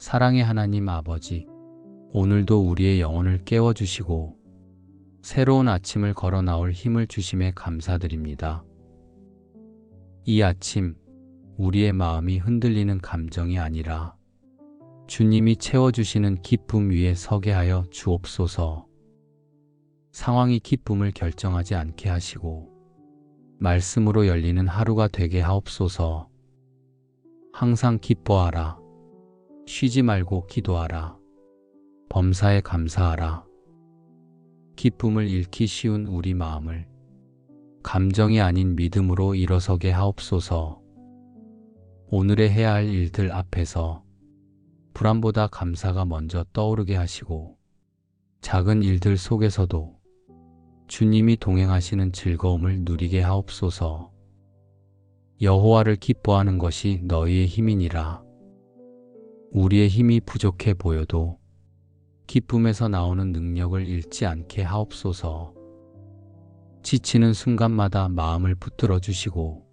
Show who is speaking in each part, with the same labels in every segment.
Speaker 1: 사랑의 하나님 아버지, 오늘도 우리의 영혼을 깨워주시고 새로운 아침을 걸어 나올 힘을 주심에 감사드립니다. 이 아침, 우리의 마음이 흔들리는 감정이 아니라 주님이 채워주시는 기쁨 위에 서게 하여 주옵소서. 상황이 기쁨을 결정하지 않게 하시고 말씀으로 열리는 하루가 되게 하옵소서. 항상 기뻐하라. 쉬지 말고 기도하라. 범사에 감사하라. 기쁨을 잃기 쉬운 우리 마음을 감정이 아닌 믿음으로 일어서게 하옵소서. 오늘의 해야 할 일들 앞에서 불안보다 감사가 먼저 떠오르게 하시고 작은 일들 속에서도 주님이 동행하시는 즐거움을 누리게 하옵소서. 여호와를 기뻐하는 것이 너희의 힘이니라. 우리의 힘이 부족해 보여도 기쁨에서 나오는 능력을 잃지 않게 하옵소서. 지치는 순간마다 마음을 붙들어 주시고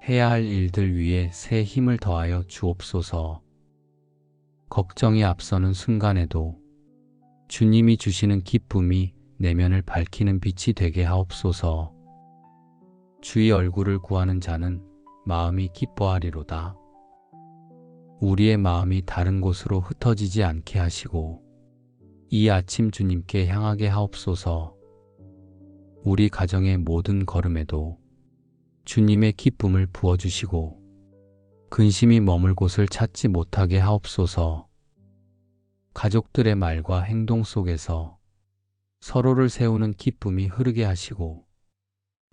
Speaker 1: 해야 할 일들 위에 새 힘을 더하여 주옵소서. 걱정이 앞서는 순간에도 주님이 주시는 기쁨이 내면을 밝히는 빛이 되게 하옵소서. 주의 얼굴을 구하는 자는 마음이 기뻐하리로다. 우리의 마음이 다른 곳으로 흩어지지 않게 하시고 이 아침 주님께 향하게 하옵소서. 우리 가정의 모든 걸음에도 주님의 기쁨을 부어주시고 근심이 머물 곳을 찾지 못하게 하옵소서. 가족들의 말과 행동 속에서 서로를 세우는 기쁨이 흐르게 하시고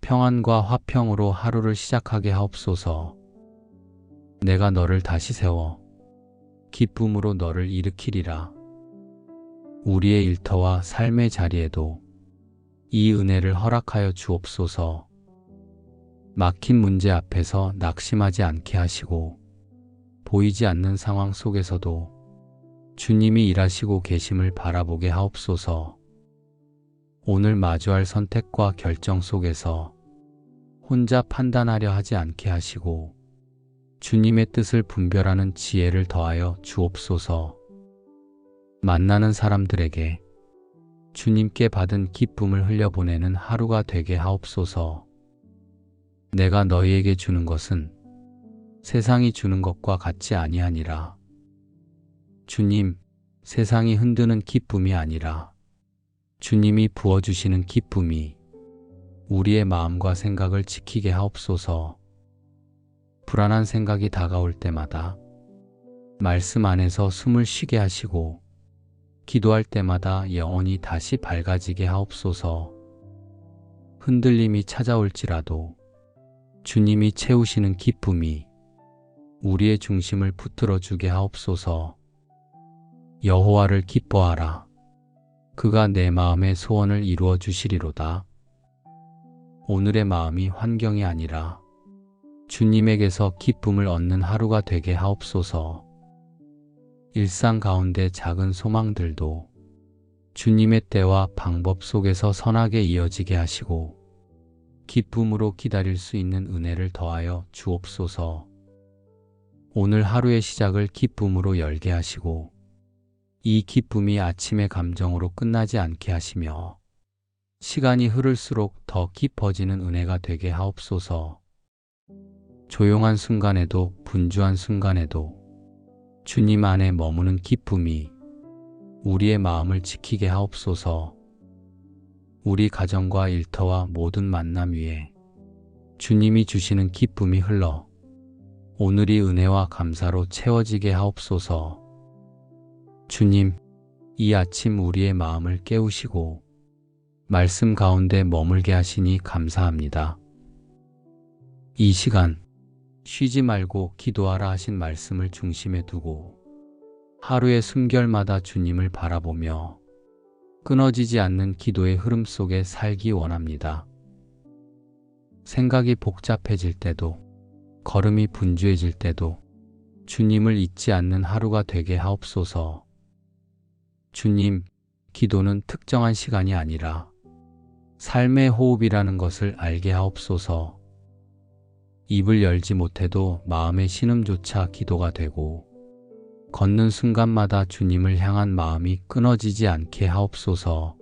Speaker 1: 평안과 화평으로 하루를 시작하게 하옵소서. 내가 너를 다시 세워 기쁨으로 너를 일으키리라. 우리의 일터와 삶의 자리에도 이 은혜를 허락하여 주옵소서. 막힌 문제 앞에서 낙심하지 않게 하시고 보이지 않는 상황 속에서도 주님이 일하시고 계심을 바라보게 하옵소서. 오늘 마주할 선택과 결정 속에서 혼자 판단하려 하지 않게 하시고 주님의 뜻을 분별하는 지혜를 더하여 주옵소서. 만나는 사람들에게 주님께 받은 기쁨을 흘려보내는 하루가 되게 하옵소서. 내가 너희에게 주는 것은 세상이 주는 것과 같지 아니하니라. 주님, 세상이 흔드는 기쁨이 아니라 주님이 부어주시는 기쁨이 우리의 마음과 생각을 지키게 하옵소서. 불안한 생각이 다가올 때마다 말씀 안에서 숨을 쉬게 하시고 기도할 때마다 영혼이 다시 밝아지게 하옵소서. 흔들림이 찾아올지라도 주님이 채우시는 기쁨이 우리의 중심을 붙들어 주게 하옵소서. 여호와를 기뻐하라. 그가 내 마음의 소원을 이루어 주시리로다. 오늘의 마음이 환경이 아니라 주님에게서 기쁨을 얻는 하루가 되게 하옵소서. 일상 가운데 작은 소망들도 주님의 때와 방법 속에서 선하게 이어지게 하시고 기쁨으로 기다릴 수 있는 은혜를 더하여 주옵소서. 오늘 하루의 시작을 기쁨으로 열게 하시고 이 기쁨이 아침의 감정으로 끝나지 않게 하시며 시간이 흐를수록 더 깊어지는 은혜가 되게 하옵소서. 조용한 순간에도 분주한 순간에도 주님 안에 머무는 기쁨이 우리의 마음을 지키게 하옵소서. 우리 가정과 일터와 모든 만남 위에 주님이 주시는 기쁨이 흘러 오늘이 은혜와 감사로 채워지게 하옵소서. 주님, 이 아침 우리의 마음을 깨우시고 말씀 가운데 머물게 하시니 감사합니다. 이 시간 쉬지 말고 기도하라 하신 말씀을 중심에 두고 하루의 숨결마다 주님을 바라보며 끊어지지 않는 기도의 흐름 속에 살기 원합니다. 생각이 복잡해질 때도 걸음이 분주해질 때도 주님을 잊지 않는 하루가 되게 하옵소서. 주님, 기도는 특정한 시간이 아니라 삶의 호흡이라는 것을 알게 하옵소서. 입을 열지 못해도 마음의 신음조차 기도가 되고 걷는 순간마다 주님을 향한 마음이 끊어지지 않게 하옵소서.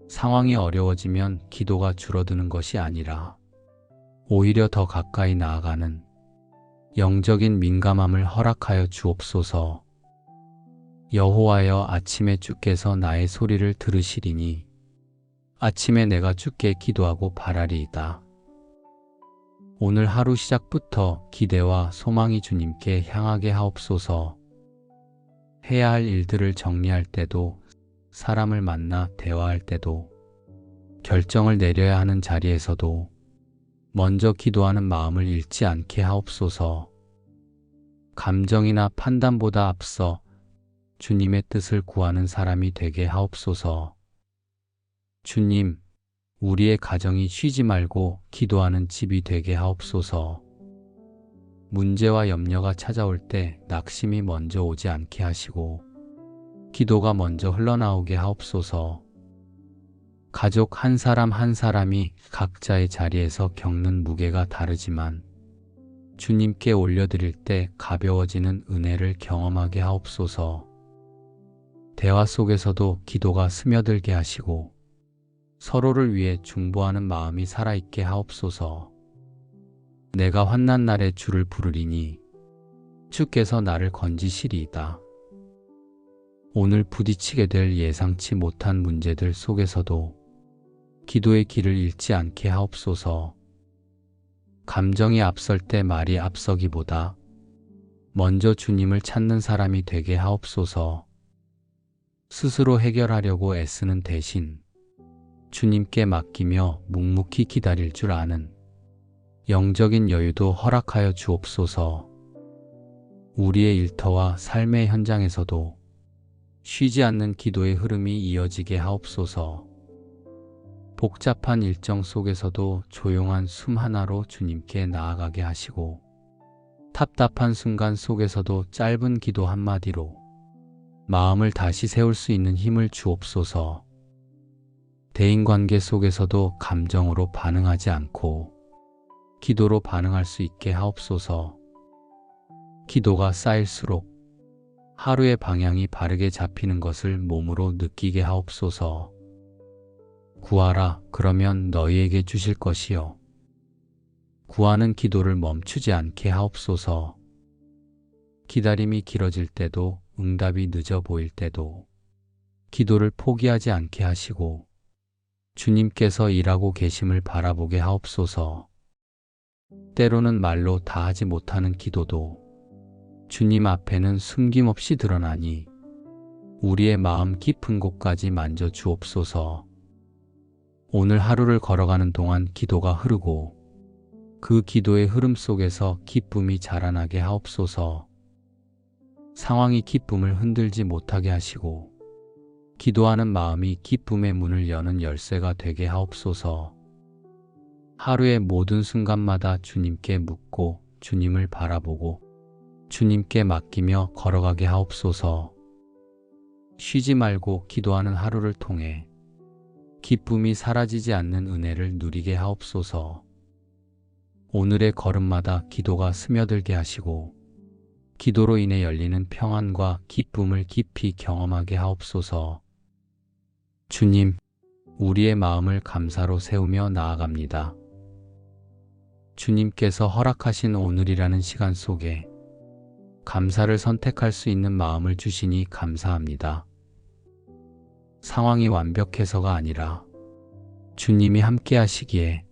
Speaker 1: 상황이 어려워지면 기도가 줄어드는 것이 아니라 오히려 더 가까이 나아가는 영적인 민감함을 허락하여 주옵소서. 여호와여, 아침에 주께서 나의 소리를 들으시리니 아침에 내가 주께 기도하고 바라리이다. 오늘 하루 시작부터 기대와 소망이 주님께 향하게 하옵소서. 해야 할 일들을 정리할 때도, 사람을 만나 대화할 때도, 결정을 내려야 하는 자리에서도 먼저 기도하는 마음을 잃지 않게 하옵소서. 감정이나 판단보다 앞서 주님의 뜻을 구하는 사람이 되게 하옵소서. 주님, 우리의 가정이 쉬지 말고 기도하는 집이 되게 하옵소서. 문제와 염려가 찾아올 때 낙심이 먼저 오지 않게 하시고 기도가 먼저 흘러나오게 하옵소서. 가족 한 사람 한 사람이 각자의 자리에서 겪는 무게가 다르지만 주님께 올려드릴 때 가벼워지는 은혜를 경험하게 하옵소서. 대화 속에서도 기도가 스며들게 하시고 서로를 위해 중보하는 마음이 살아있게 하옵소서. 내가 환난 날에 주를 부르리니 주께서 나를 건지시리이다. 오늘 부딪히게 될 예상치 못한 문제들 속에서도 기도의 길을 잃지 않게 하옵소서. 감정이 앞설 때 말이 앞서기보다 먼저 주님을 찾는 사람이 되게 하옵소서. 스스로 해결하려고 애쓰는 대신 주님께 맡기며 묵묵히 기다릴 줄 아는 영적인 여유도 허락하여 주옵소서. 우리의 일터와 삶의 현장에서도 쉬지 않는 기도의 흐름이 이어지게 하옵소서. 복잡한 일정 속에서도 조용한 숨 하나로 주님께 나아가게 하시고 답답한 순간 속에서도 짧은 기도 한마디로 마음을 다시 세울 수 있는 힘을 주옵소서. 대인관계 속에서도 감정으로 반응하지 않고 기도로 반응할 수 있게 하옵소서. 기도가 쌓일수록 하루의 방향이 바르게 잡히는 것을 몸으로 느끼게 하옵소서. 구하라, 그러면 너희에게 주실 것이요. 구하는 기도를 멈추지 않게 하옵소서. 기다림이 길어질 때도, 응답이 늦어 보일 때도 기도를 포기하지 않게 하시고 주님께서 일하고 계심을 바라보게 하옵소서. 때로는 말로 다 하지 못하는 기도도 주님 앞에는 숨김없이 드러나니 우리의 마음 깊은 곳까지 만져 주옵소서. 오늘 하루를 걸어가는 동안 기도가 흐르고 그 기도의 흐름 속에서 기쁨이 자라나게 하옵소서. 상황이 기쁨을 흔들지 못하게 하시고 기도하는 마음이 기쁨의 문을 여는 열쇠가 되게 하옵소서. 하루의 모든 순간마다 주님께 묻고 주님을 바라보고 주님께 맡기며 걸어가게 하옵소서. 쉬지 말고 기도하는 하루를 통해 기쁨이 사라지지 않는 은혜를 누리게 하옵소서. 오늘의 걸음마다 기도가 스며들게 하시고 기도로 인해 열리는 평안과 기쁨을 깊이 경험하게 하옵소서. 주님, 우리의 마음을 감사로 세우며 나아갑니다. 주님께서 허락하신 오늘이라는 시간 속에 감사를 선택할 수 있는 마음을 주시니 감사합니다. 상황이 완벽해서가 아니라 주님이 함께 하시기에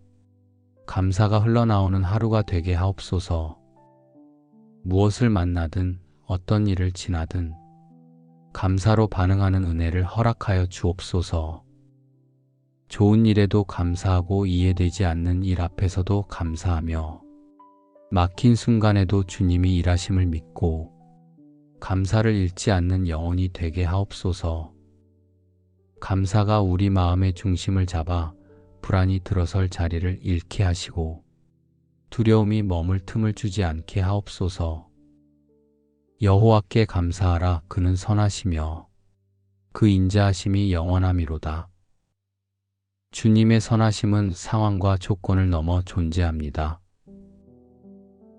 Speaker 1: 감사가 흘러나오는 하루가 되게 하옵소서. 무엇을 만나든 어떤 일을 지나든 감사로 반응하는 은혜를 허락하여 주옵소서. 좋은 일에도 감사하고 이해되지 않는 일 앞에서도 감사하며 막힌 순간에도 주님이 일하심을 믿고 감사를 잃지 않는 영혼이 되게 하옵소서. 감사가 우리 마음의 중심을 잡아 불안이 들어설 자리를 잃게 하시고 두려움이 머물 틈을 주지 않게 하옵소서. 여호와께 감사하라, 그는 선하시며 그 인자하심이 영원함이로다. 주님의 선하심은 상황과 조건을 넘어 존재합니다.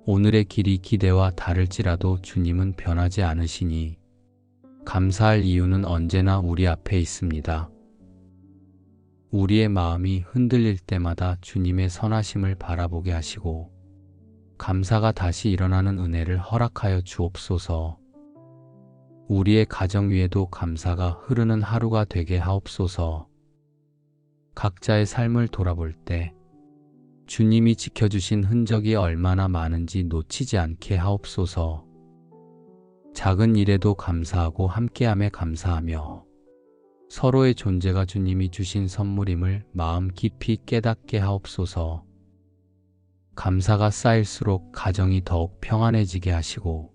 Speaker 1: 오늘의 길이 기대와 다를지라도 주님은 변하지 않으시니 감사할 이유는 언제나 우리 앞에 있습니다. 우리의 마음이 흔들릴 때마다 주님의 선하심을 바라보게 하시고 감사가 다시 일어나는 은혜를 허락하여 주옵소서. 우리의 가정 위에도 감사가 흐르는 하루가 되게 하옵소서. 각자의 삶을 돌아볼 때 주님이 지켜주신 흔적이 얼마나 많은지 놓치지 않게 하옵소서. 작은 일에도 감사하고 함께함에 감사하며 서로의 존재가 주님이 주신 선물임을 마음 깊이 깨닫게 하옵소서. 감사가 쌓일수록 가정이 더욱 평안해지게 하시고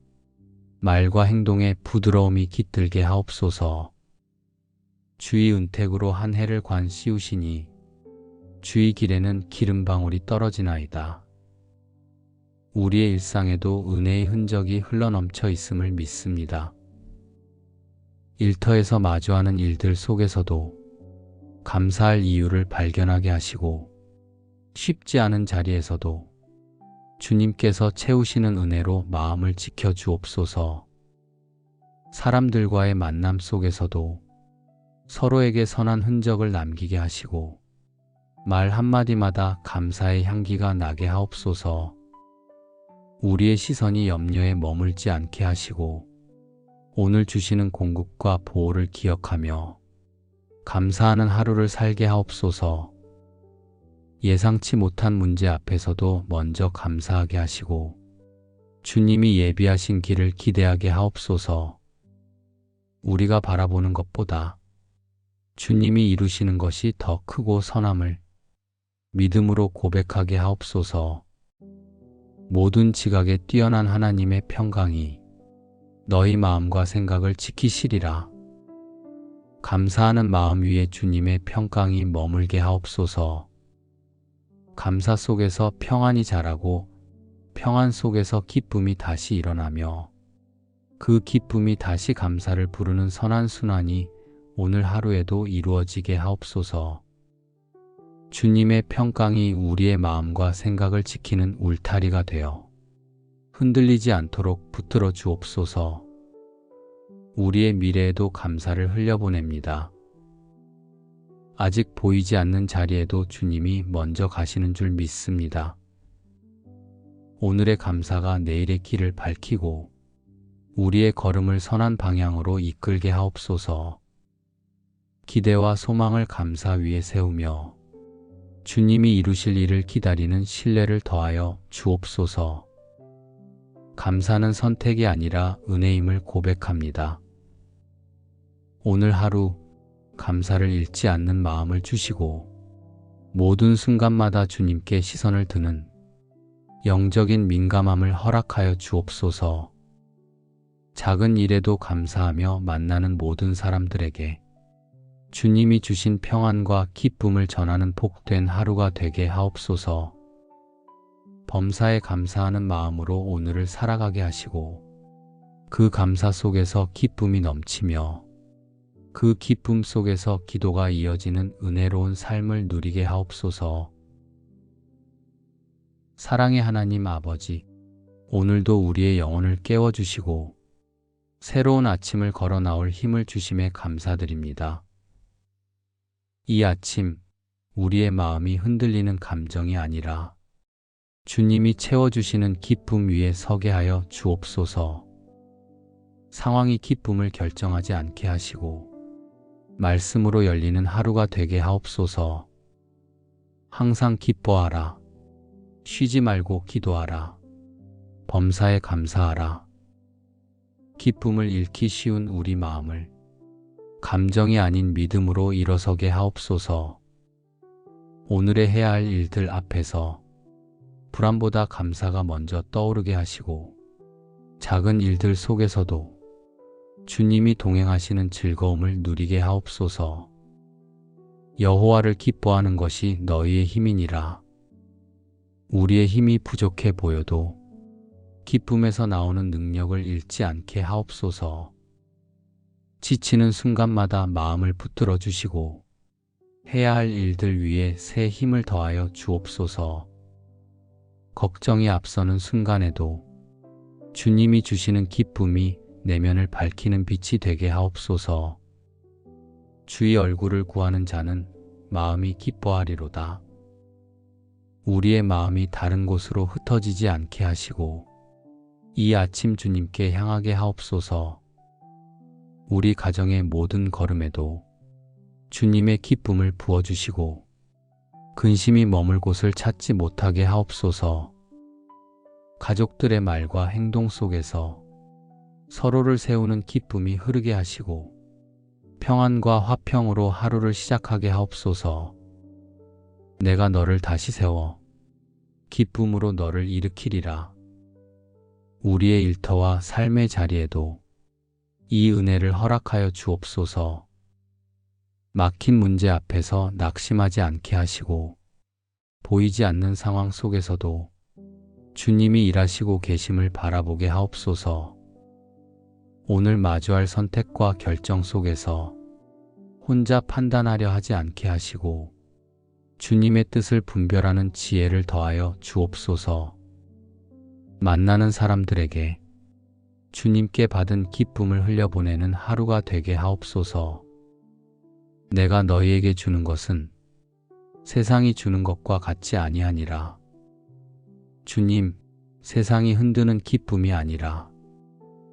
Speaker 1: 말과 행동에 부드러움이 깃들게 하옵소서. 주의 은택으로 한 해를 관 씌우시니 주의 길에는 기름방울이 떨어지나이다. 우리의 일상에도 은혜의 흔적이 흘러넘쳐 있음을 믿습니다. 일터에서 마주하는 일들 속에서도 감사할 이유를 발견하게 하시고 쉽지 않은 자리에서도 주님께서 채우시는 은혜로 마음을 지켜 주옵소서. 사람들과의 만남 속에서도 서로에게 선한 흔적을 남기게 하시고 말 한마디마다 감사의 향기가 나게 하옵소서. 우리의 시선이 염려에 머물지 않게 하시고 오늘 주시는 공급과 보호를 기억하며 감사하는 하루를 살게 하옵소서. 예상치 못한 문제 앞에서도 먼저 감사하게 하시고 주님이 예비하신 길을 기대하게 하옵소서. 우리가 바라보는 것보다 주님이 이루시는 것이 더 크고 선함을 믿음으로 고백하게 하옵소서. 모든 지각에 뛰어난 하나님의 평강이 너희 마음과 생각을 지키시리라. 감사하는 마음 위에 주님의 평강이 머물게 하옵소서. 감사 속에서 평안이 자라고 평안 속에서 기쁨이 다시 일어나며 그 기쁨이 다시 감사를 부르는 선한 순환이 오늘 하루에도 이루어지게 하옵소서. 주님의 평강이 우리의 마음과 생각을 지키는 울타리가 되어 흔들리지 않도록 붙들어 주옵소서. 우리의 미래에도 감사를 흘려보냅니다. 아직 보이지 않는 자리에도 주님이 먼저 가시는 줄 믿습니다. 오늘의 감사가 내일의 길을 밝히고 우리의 걸음을 선한 방향으로 이끌게 하옵소서. 기대와 소망을 감사 위에 세우며 주님이 이루실 일을 기다리는 신뢰를 더하여 주옵소서. 감사는 선택이 아니라 은혜임을 고백합니다. 오늘 하루 감사를 잃지 않는 마음을 주시고 모든 순간마다 주님께 시선을 드는 영적인 민감함을 허락하여 주옵소서. 작은 일에도 감사하며 만나는 모든 사람들에게 주님이 주신 평안과 기쁨을 전하는 복된 하루가 되게 하옵소서. 범사에 감사하는 마음으로 오늘을 살아가게 하시고 그 감사 속에서 기쁨이 넘치며 그 기쁨 속에서 기도가 이어지는 은혜로운 삶을 누리게 하옵소서. 사랑의 하나님 아버지, 오늘도 우리의 영혼을 깨워주시고 새로운 아침을 걸어 나올 힘을 주심에 감사드립니다. 이 아침 우리의 마음이 흔들리는 감정이 아니라 주님이 채워주시는 기쁨 위에 서게 하여 주옵소서. 상황이 기쁨을 결정하지 않게 하시고 말씀으로 열리는 하루가 되게 하옵소서. 항상 기뻐하라. 쉬지 말고 기도하라. 범사에 감사하라. 기쁨을 잃기 쉬운 우리 마음을 감정이 아닌 믿음으로 일어서게 하옵소서. 오늘의 해야 할 일들 앞에서 불안보다 감사가 먼저 떠오르게 하시고 작은 일들 속에서도 주님이 동행하시는 즐거움을 누리게 하옵소서. 여호와를 기뻐하는 것이 너희의 힘이니라. 우리의 힘이 부족해 보여도 기쁨에서 나오는 능력을 잃지 않게 하옵소서. 지치는 순간마다 마음을 붙들어 주시고 해야 할 일들 위에 새 힘을 더하여 주옵소서. 걱정이 앞서는 순간에도 주님이 주시는 기쁨이 내면을 밝히는 빛이 되게 하옵소서. 주의 얼굴을 구하는 자는 마음이 기뻐하리로다. 우리의 마음이 다른 곳으로 흩어지지 않게 하시고 이 아침 주님께 향하게 하옵소서. 우리 가정의 모든 걸음에도 주님의 기쁨을 부어주시고 근심이 머물 곳을 찾지 못하게 하옵소서. 가족들의 말과 행동 속에서 서로를 세우는 기쁨이 흐르게 하시고 평안과 화평으로 하루를 시작하게 하옵소서. 내가 너를 다시 세워 기쁨으로 너를 일으키리라. 우리의 일터와 삶의 자리에도 이 은혜를 허락하여 주옵소서. 막힌 문제 앞에서 낙심하지 않게 하시고 보이지 않는 상황 속에서도 주님이 일하시고 계심을 바라보게 하옵소서. 오늘 마주할 선택과 결정 속에서 혼자 판단하려 하지 않게 하시고 주님의 뜻을 분별하는 지혜를 더하여 주옵소서. 만나는 사람들에게 주님께 받은 기쁨을 흘려보내는 하루가 되게 하옵소서. 내가 너희에게 주는 것은 세상이 주는 것과 같지 아니하니라. 주님, 세상이 흔드는 기쁨이 아니라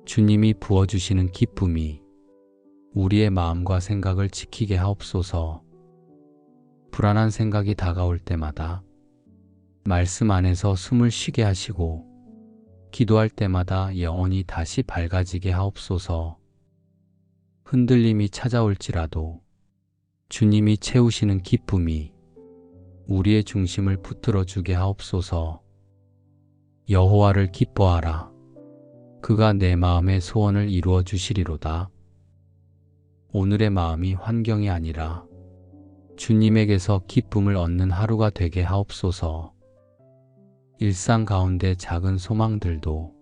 Speaker 1: 주님이 부어주시는 기쁨이 우리의 마음과 생각을 지키게 하옵소서. 불안한 생각이 다가올 때마다 말씀 안에서 숨을 쉬게 하시고 기도할 때마다 영혼이 다시 밝아지게 하옵소서. 흔들림이 찾아올지라도 주님이 채우시는 기쁨이 우리의 중심을 붙들어 주게 하옵소서. 여호와를 기뻐하라. 그가 내 마음의 소원을 이루어 주시리로다. 오늘의 마음이 환경이 아니라 주님에게서 기쁨을 얻는 하루가 되게 하옵소서. 일상 가운데 작은 소망들도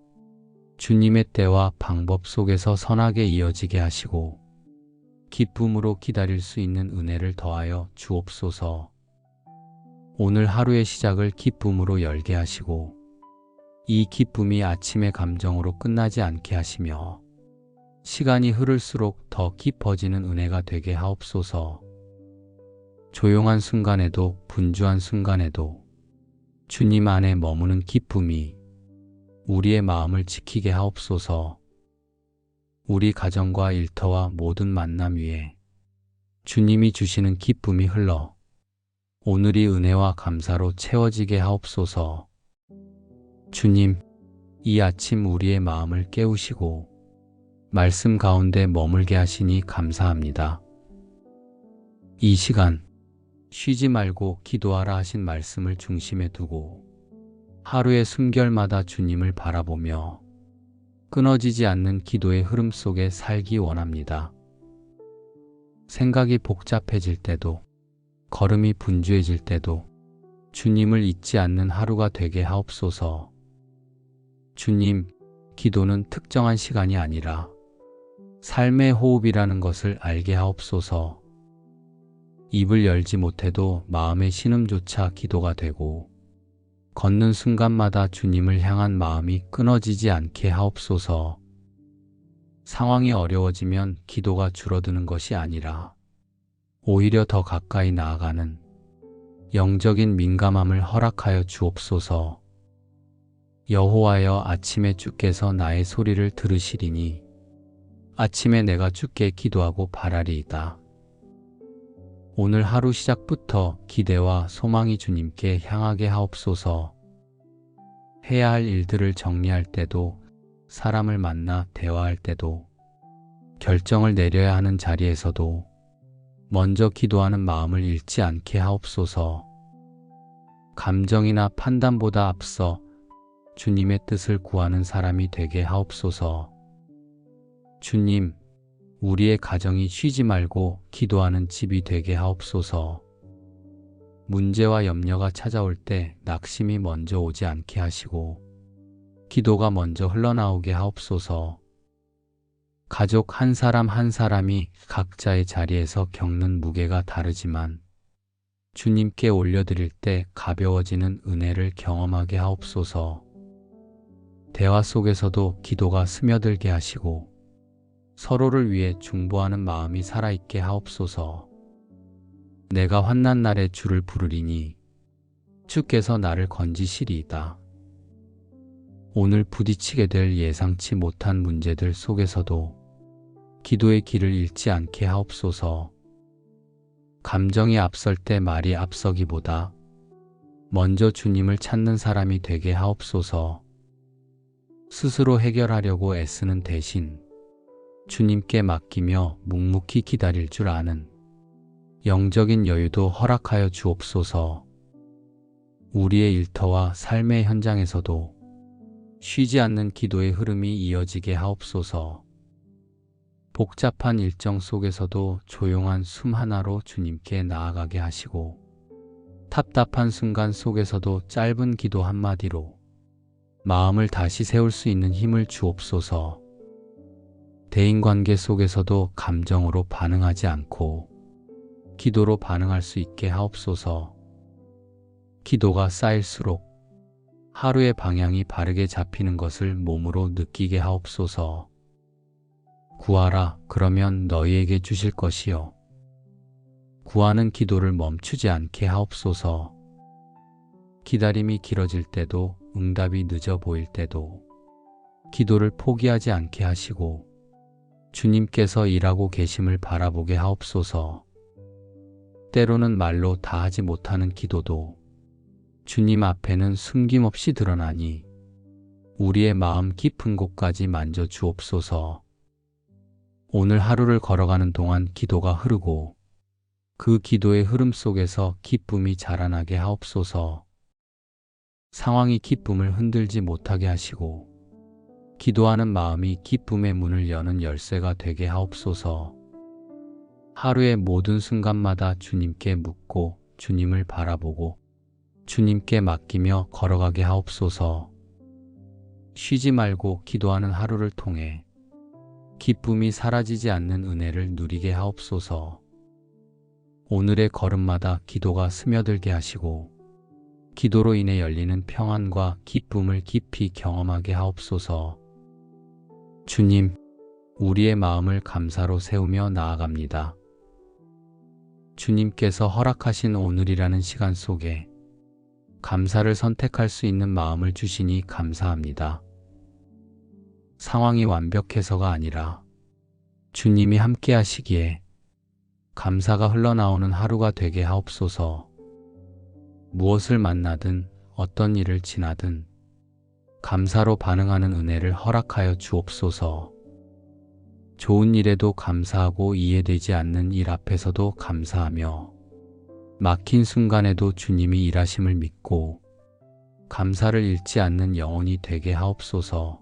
Speaker 1: 주님의 때와 방법 속에서 선하게 이어지게 하시고 기쁨으로 기다릴 수 있는 은혜를 더하여 주옵소서. 오늘 하루의 시작을 기쁨으로 열게 하시고 이 기쁨이 아침의 감정으로 끝나지 않게 하시며 시간이 흐를수록 더 깊어지는 은혜가 되게 하옵소서. 조용한 순간에도 분주한 순간에도 주님 안에 머무는 기쁨이 우리의 마음을 지키게 하옵소서. 우리 가정과 일터와 모든 만남 위에 주님이 주시는 기쁨이 흘러 오늘이 은혜와 감사로 채워지게 하옵소서. 주님, 이 아침 우리의 마음을 깨우시고 말씀 가운데 머물게 하시니 감사합니다. 이 시간 쉬지 말고 기도하라 하신 말씀을 중심에 두고 하루의 숨결마다 주님을 바라보며 끊어지지 않는 기도의 흐름 속에 살기 원합니다. 생각이 복잡해질 때도 걸음이 분주해질 때도 주님을 잊지 않는 하루가 되게 하옵소서. 주님, 기도는 특정한 시간이 아니라 삶의 호흡이라는 것을 알게 하옵소서. 입을 열지 못해도 마음의 신음조차 기도가 되고 걷는 순간마다 주님을 향한 마음이 끊어지지 않게 하옵소서. 상황이 어려워지면 기도가 줄어드는 것이 아니라 오히려 더 가까이 나아가는 영적인 민감함을 허락하여 주옵소서. 여호와여, 아침에 주께서 나의 소리를 들으시리니 아침에 내가 주께 기도하고 바라리이다. 오늘 하루 시작부터 기대와 소망이 주님께 향하게 하옵소서. 해야 할 일들을 정리할 때도, 사람을 만나 대화할 때도, 결정을 내려야 하는 자리에서도 먼저 기도하는 마음을 잃지 않게 하옵소서. 감정이나 판단보다 앞서 주님의 뜻을 구하는 사람이 되게 하옵소서. 주님, 우리의 가정이 쉬지 말고 기도하는 집이 되게 하옵소서. 문제와 염려가 찾아올 때 낙심이 먼저 오지 않게 하시고 기도가 먼저 흘러나오게 하옵소서. 가족 한 사람 한 사람이 각자의 자리에서 겪는 무게가 다르지만 주님께 올려드릴 때 가벼워지는 은혜를 경험하게 하옵소서. 대화 속에서도 기도가 스며들게 하시고 서로를 위해 중보하는 마음이 살아있게 하옵소서. 내가 환난 날에 주를 부르리니 주께서 나를 건지시리이다. 오늘 부딪히게 될 예상치 못한 문제들 속에서도 기도의 길을 잃지 않게 하옵소서. 감정이 앞설 때 말이 앞서기보다 먼저 주님을 찾는 사람이 되게 하옵소서. 스스로 해결하려고 애쓰는 대신 주님께 맡기며 묵묵히 기다릴 줄 아는 영적인 여유도 허락하여 주옵소서. 우리의 일터와 삶의 현장에서도 쉬지 않는 기도의 흐름이 이어지게 하옵소서. 복잡한 일정 속에서도 조용한 숨 하나로 주님께 나아가게 하시고 답답한 순간 속에서도 짧은 기도 한마디로 마음을 다시 세울 수 있는 힘을 주옵소서. 대인관계 속에서도 감정으로 반응하지 않고 기도로 반응할 수 있게 하옵소서. 기도가 쌓일수록 하루의 방향이 바르게 잡히는 것을 몸으로 느끼게 하옵소서. 구하라, 그러면 너희에게 주실 것이요. 구하는 기도를 멈추지 않게 하옵소서. 기다림이 길어질 때도 응답이 늦어 보일 때도 기도를 포기하지 않게 하시고 주님께서 일하고 계심을 바라보게 하옵소서. 때로는 말로 다하지 못하는 기도도 주님 앞에는 숨김없이 드러나니 우리의 마음 깊은 곳까지 만져 주옵소서. 오늘 하루를 걸어가는 동안 기도가 흐르고 그 기도의 흐름 속에서 기쁨이 자라나게 하옵소서. 상황이 기쁨을 흔들지 못하게 하시고 기도하는 마음이 기쁨의 문을 여는 열쇠가 되게 하옵소서. 하루의 모든 순간마다 주님께 묻고 주님을 바라보고 주님께 맡기며 걸어가게 하옵소서. 쉬지 말고 기도하는 하루를 통해 기쁨이 사라지지 않는 은혜를 누리게 하옵소서. 오늘의 걸음마다 기도가 스며들게 하시고 기도로 인해 열리는 평안과 기쁨을 깊이 경험하게 하옵소서. 주님, 우리의 마음을 감사로 세우며 나아갑니다. 주님께서 허락하신 오늘이라는 시간 속에 감사를 선택할 수 있는 마음을 주시니 감사합니다. 상황이 완벽해서가 아니라 주님이 함께 하시기에 감사가 흘러나오는 하루가 되게 하옵소서. 무엇을 만나든 어떤 일을 지나든 감사로 반응하는 은혜를 허락하여 주옵소서. 좋은 일에도 감사하고 이해되지 않는 일 앞에서도 감사하며 막힌 순간에도 주님이 일하심을 믿고 감사를 잃지 않는 영혼이 되게 하옵소서.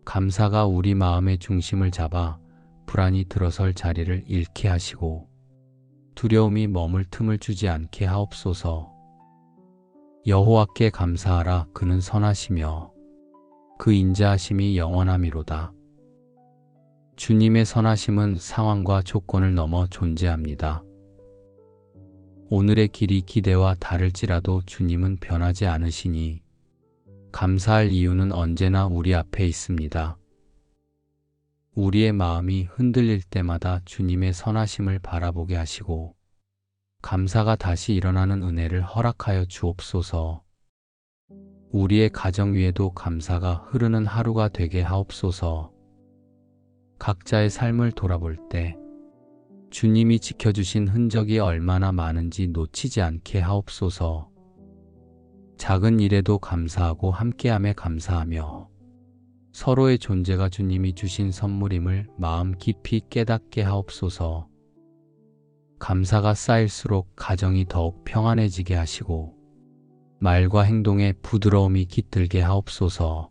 Speaker 1: 감사가 우리 마음의 중심을 잡아 불안이 들어설 자리를 잃게 하시고 두려움이 머물 틈을 주지 않게 하옵소서. 여호와께 감사하라, 그는 선하시며 그 인자하심이 영원함이로다. 주님의 선하심은 상황과 조건을 넘어 존재합니다. 오늘의 길이 기대와 다를지라도 주님은 변하지 않으시니 감사할 이유는 언제나 우리 앞에 있습니다. 우리의 마음이 흔들릴 때마다 주님의 선하심을 바라보게 하시고 감사가 다시 일어나는 은혜를 허락하여 주옵소서. 우리의 가정 위에도 감사가 흐르는 하루가 되게 하옵소서. 각자의 삶을 돌아볼 때 주님이 지켜주신 흔적이 얼마나 많은지 놓치지 않게 하옵소서. 작은 일에도 감사하고 함께함에 감사하며 서로의 존재가 주님이 주신 선물임을 마음 깊이 깨닫게 하옵소서. 감사가 쌓일수록 가정이 더욱 평안해지게 하시고 말과 행동에 부드러움이 깃들게 하옵소서.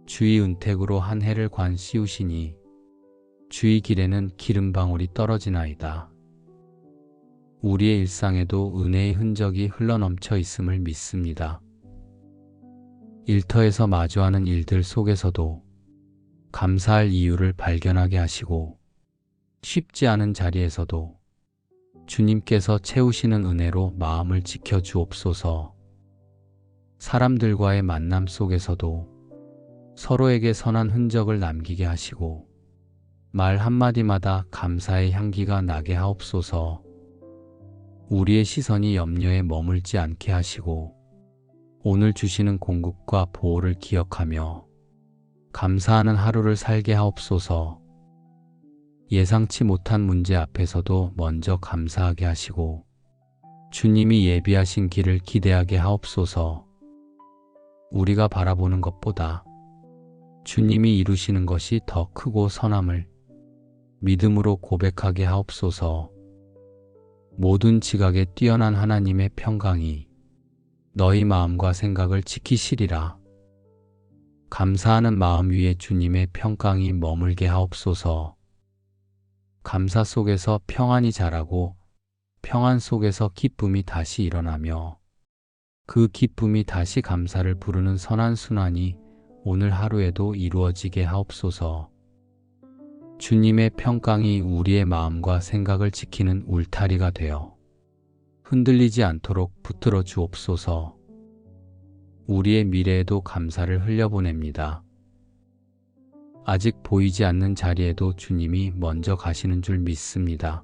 Speaker 1: 주의 은택으로 한 해를 관 씌우시니 주의 길에는 기름방울이 떨어지나이다. 우리의 일상에도 은혜의 흔적이 흘러넘쳐 있음을 믿습니다. 일터에서 마주하는 일들 속에서도 감사할 이유를 발견하게 하시고 쉽지 않은 자리에서도 주님께서 채우시는 은혜로 마음을 지켜 주옵소서. 사람들과의 만남 속에서도 서로에게 선한 흔적을 남기게 하시고 말 한마디마다 감사의 향기가 나게 하옵소서. 우리의 시선이 염려에 머물지 않게 하시고 오늘 주시는 공급과 보호를 기억하며 감사하는 하루를 살게 하옵소서. 예상치 못한 문제 앞에서도 먼저 감사하게 하시고 주님이 예비하신 길을 기대하게 하옵소서. 우리가 바라보는 것보다 주님이 이루시는 것이 더 크고 선함을 믿음으로 고백하게 하옵소서. 모든 지각에 뛰어난 하나님의 평강이 너희 마음과 생각을 지키시리라. 감사하는 마음 위에 주님의 평강이 머물게 하옵소서. 감사 속에서 평안이 자라고 평안 속에서 기쁨이 다시 일어나며 그 기쁨이 다시 감사를 부르는 선한 순환이 오늘 하루에도 이루어지게 하옵소서. 주님의 평강이 우리의 마음과 생각을 지키는 울타리가 되어 흔들리지 않도록 붙들어 주옵소서. 우리의 미래에도 감사를 흘려보냅니다. 아직 보이지 않는 자리에도 주님이 먼저 가시는 줄 믿습니다.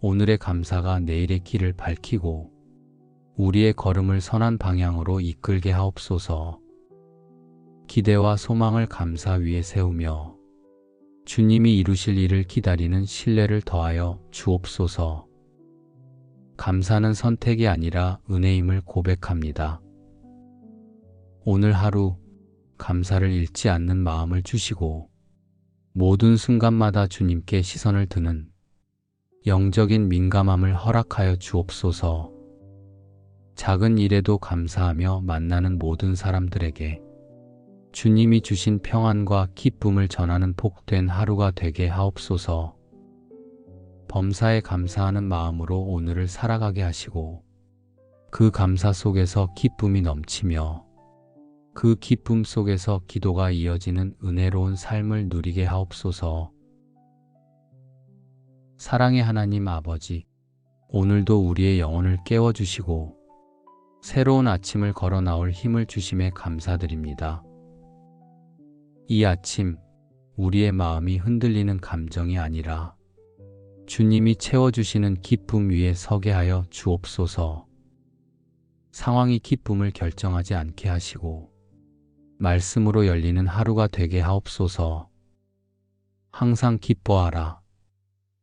Speaker 1: 오늘의 감사가 내일의 길을 밝히고 우리의 걸음을 선한 방향으로 이끌게 하옵소서. 기대와 소망을 감사 위에 세우며 주님이 이루실 일을 기다리는 신뢰를 더하여 주옵소서. 감사는 선택이 아니라 은혜임을 고백합니다. 오늘 하루 감사를 잃지 않는 마음을 주시고 모든 순간마다 주님께 시선을 드는 영적인 민감함을 허락하여 주옵소서. 작은 일에도 감사하며 만나는 모든 사람들에게 주님이 주신 평안과 기쁨을 전하는 복된 하루가 되게 하옵소서. 범사에 감사하는 마음으로 오늘을 살아가게 하시고 그 감사 속에서 기쁨이 넘치며 그 기쁨 속에서 기도가 이어지는 은혜로운 삶을 누리게 하옵소서. 사랑의 하나님 아버지, 오늘도 우리의 영혼을 깨워주시고 새로운 아침을 걸어 나올 힘을 주심에 감사드립니다. 이 아침 우리의 마음이 흔들리는 감정이 아니라 주님이 채워주시는 기쁨 위에 서게 하여 주옵소서. 상황이 기쁨을 결정하지 않게 하시고 말씀으로 열리는 하루가 되게 하옵소서. 항상 기뻐하라.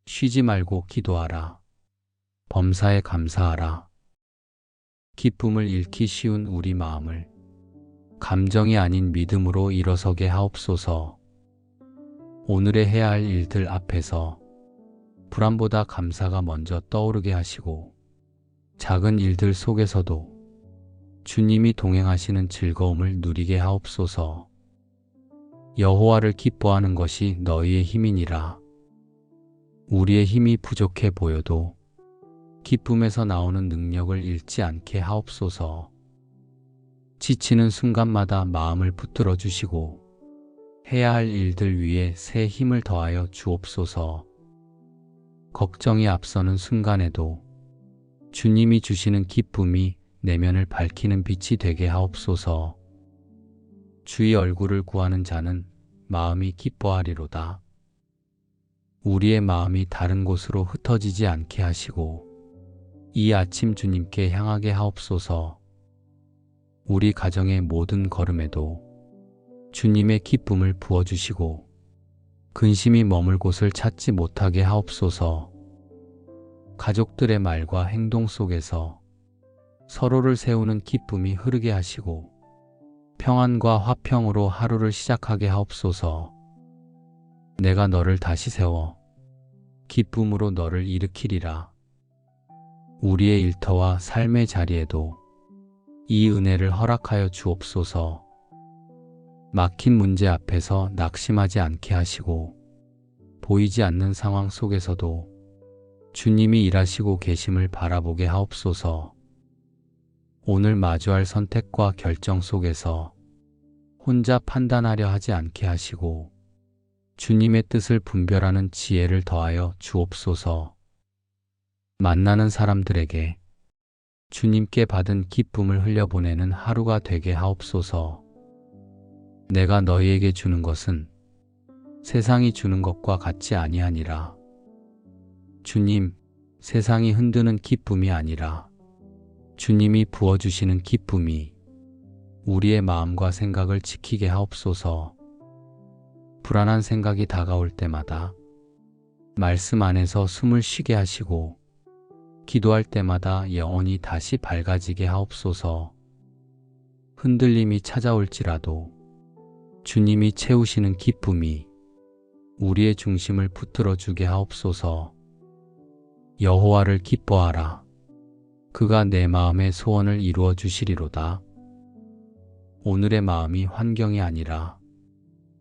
Speaker 1: 쉬지 말고 기도하라. 범사에 감사하라. 기쁨을 잃기 쉬운 우리 마음을 감정이 아닌 믿음으로 일어서게 하옵소서. 오늘의 해야 할 일들 앞에서 불안보다 감사가 먼저 떠오르게 하시고 작은 일들 속에서도 주님이 동행하시는 즐거움을 누리게 하옵소서. 여호와를 기뻐하는 것이 너희의 힘이니라. 우리의 힘이 부족해 보여도 기쁨에서 나오는 능력을 잃지 않게 하옵소서. 지치는 순간마다 마음을 붙들어 주시고 해야 할 일들 위에 새 힘을 더하여 주옵소서. 걱정이 앞서는 순간에도 주님이 주시는 기쁨이 내면을 밝히는 빛이 되게 하옵소서. 주의 얼굴을 구하는 자는 마음이 기뻐하리로다. 우리의 마음이 다른 곳으로 흩어지지 않게 하시고 이 아침 주님께 향하게 하옵소서. 우리 가정의 모든 걸음에도 주님의 기쁨을 부어주시고 근심이 머물 곳을 찾지 못하게 하옵소서. 가족들의 말과 행동 속에서 서로를 세우는 기쁨이 흐르게 하시고 평안과 화평으로 하루를 시작하게 하옵소서. 내가 너를 다시 세워 기쁨으로 너를 일으키리라. 우리의 일터와 삶의 자리에도 이 은혜를 허락하여 주옵소서. 막힌 문제 앞에서 낙심하지 않게 하시고 보이지 않는 상황 속에서도 주님이 일하시고 계심을 바라보게 하옵소서. 오늘 마주할 선택과 결정 속에서 혼자 판단하려 하지 않게 하시고 주님의 뜻을 분별하는 지혜를 더하여 주옵소서. 만나는 사람들에게 주님께 받은 기쁨을 흘려보내는 하루가 되게 하옵소서. 내가 너희에게 주는 것은 세상이 주는 것과 같지 아니하니라. 주님, 세상이 흔드는 기쁨이 아니라 주님이 부어주시는 기쁨이 우리의 마음과 생각을 지키게 하옵소서. 불안한 생각이 다가올 때마다 말씀 안에서 숨을 쉬게 하시고 기도할 때마다 영혼이 다시 밝아지게 하옵소서. 흔들림이 찾아올지라도 주님이 채우시는 기쁨이 우리의 중심을 붙들어 주게 하옵소서. 여호와를 기뻐하라. 그가 내 마음의 소원을 이루어 주시리로다. 오늘의 마음이 환경이 아니라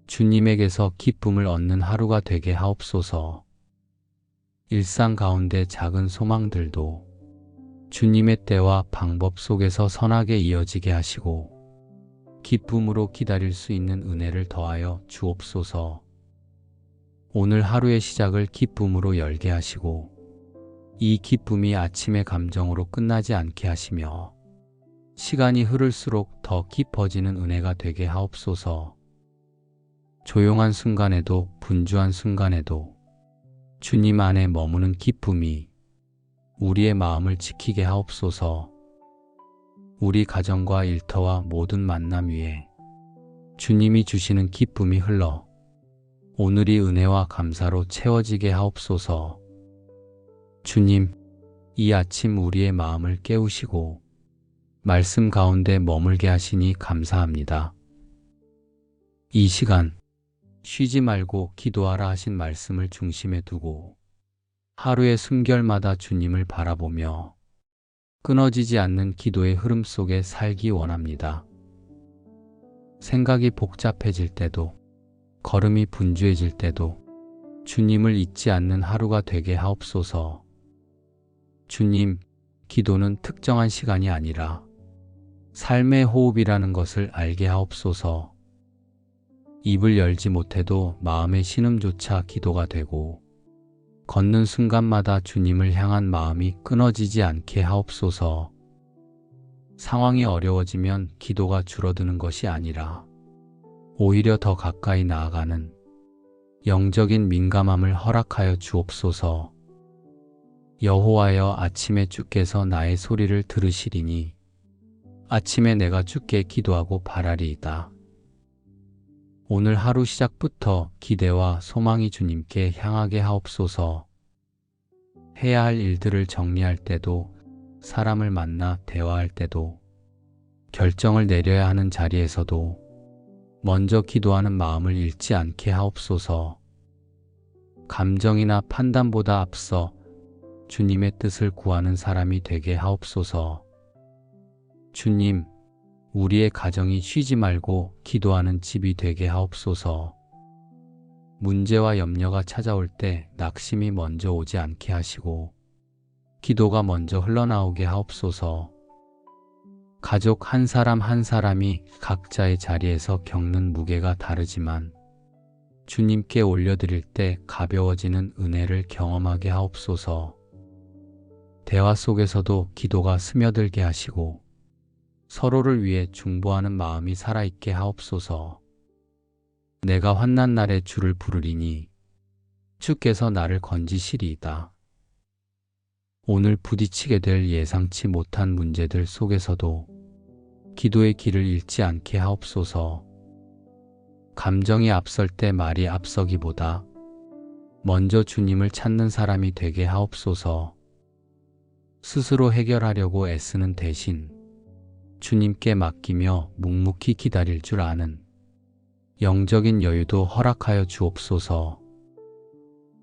Speaker 1: 주님에게서 기쁨을 얻는 하루가 되게 하옵소서. 일상 가운데 작은 소망들도 주님의 때와 방법 속에서 선하게 이어지게 하시고 기쁨으로 기다릴 수 있는 은혜를 더하여 주옵소서. 오늘 하루의 시작을 기쁨으로 열게 하시고 이 기쁨이 아침의 감정으로 끝나지 않게 하시며 시간이 흐를수록 더 깊어지는 은혜가 되게 하옵소서. 조용한 순간에도 분주한 순간에도 주님 안에 머무는 기쁨이 우리의 마음을 지키게 하옵소서. 우리 가정과 일터와 모든 만남 위에 주님이 주시는 기쁨이 흘러 오늘이 은혜와 감사로 채워지게 하옵소서. 주님, 이 아침 우리의 마음을 깨우시고 말씀 가운데 머물게 하시니 감사합니다. 이 시간 쉬지 말고 기도하라 하신 말씀을 중심에 두고 하루의 숨결마다 주님을 바라보며 끊어지지 않는 기도의 흐름 속에 살기 원합니다. 생각이 복잡해질 때도 걸음이 분주해질 때도 주님을 잊지 않는 하루가 되게 하옵소서. 주님, 기도는 특정한 시간이 아니라 삶의 호흡이라는 것을 알게 하옵소서. 입을 열지 못해도 마음의 신음조차 기도가 되고 걷는 순간마다 주님을 향한 마음이 끊어지지 않게 하옵소서. 상황이 어려워지면 기도가 줄어드는 것이 아니라 오히려 더 가까이 나아가는 영적인 민감함을 허락하여 주옵소서. 여호와여, 아침에 주께서 나의 소리를 들으시리니 아침에 내가 주께 기도하고 바라리이다. 오늘 하루 시작부터 기대와 소망이 주님께 향하게 하옵소서. 해야 할 일들을 정리할 때도, 사람을 만나 대화할 때도, 결정을 내려야 하는 자리에서도 먼저 기도하는 마음을 잃지 않게 하옵소서. 감정이나 판단보다 앞서 주님의 뜻을 구하는 사람이 되게 하옵소서. 주님, 우리의 가정이 쉬지 말고 기도하는 집이 되게 하옵소서. 문제와 염려가 찾아올 때 낙심이 먼저 오지 않게 하시고 기도가 먼저 흘러나오게 하옵소서. 가족 한 사람 한 사람이 각자의 자리에서 겪는 무게가 다르지만 주님께 올려드릴 때 가벼워지는 은혜를 경험하게 하옵소서. 대화 속에서도 기도가 스며들게 하시고 서로를 위해 중보하는 마음이 살아있게 하옵소서. 내가 환난 날에 주를 부르리니 주께서 나를 건지시리이다. 오늘 부딪히게 될 예상치 못한 문제들 속에서도 기도의 길을 잃지 않게 하옵소서. 감정이 앞설 때 말이 앞서기보다 먼저 주님을 찾는 사람이 되게 하옵소서. 스스로 해결하려고 애쓰는 대신 주님께 맡기며 묵묵히 기다릴 줄 아는 영적인 여유도 허락하여 주옵소서.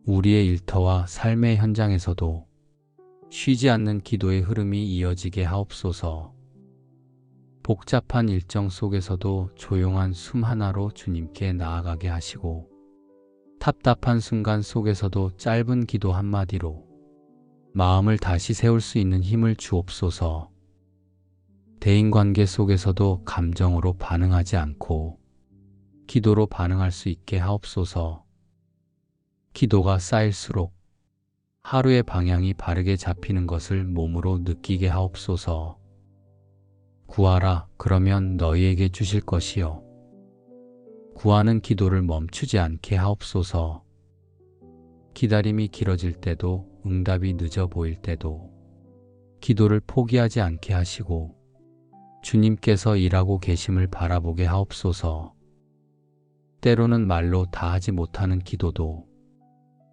Speaker 1: 우리의 일터와 삶의 현장에서도 쉬지 않는 기도의 흐름이 이어지게 하옵소서. 복잡한 일정 속에서도 조용한 숨 하나로 주님께 나아가게 하시고 답답한 순간 속에서도 짧은 기도 한마디로 마음을 다시 세울 수 있는 힘을 주옵소서. 대인관계 속에서도 감정으로 반응하지 않고 기도로 반응할 수 있게 하옵소서. 기도가 쌓일수록 하루의 방향이 바르게 잡히는 것을 몸으로 느끼게 하옵소서. 구하라, 그러면 너희에게 주실 것이요. 구하는 기도를 멈추지 않게 하옵소서. 기다림이 길어질 때도, 응답이 늦어 보일 때도 기도를 포기하지 않게 하시고 주님께서 일하고 계심을 바라보게 하옵소서. 때로는 말로 다하지 못하는 기도도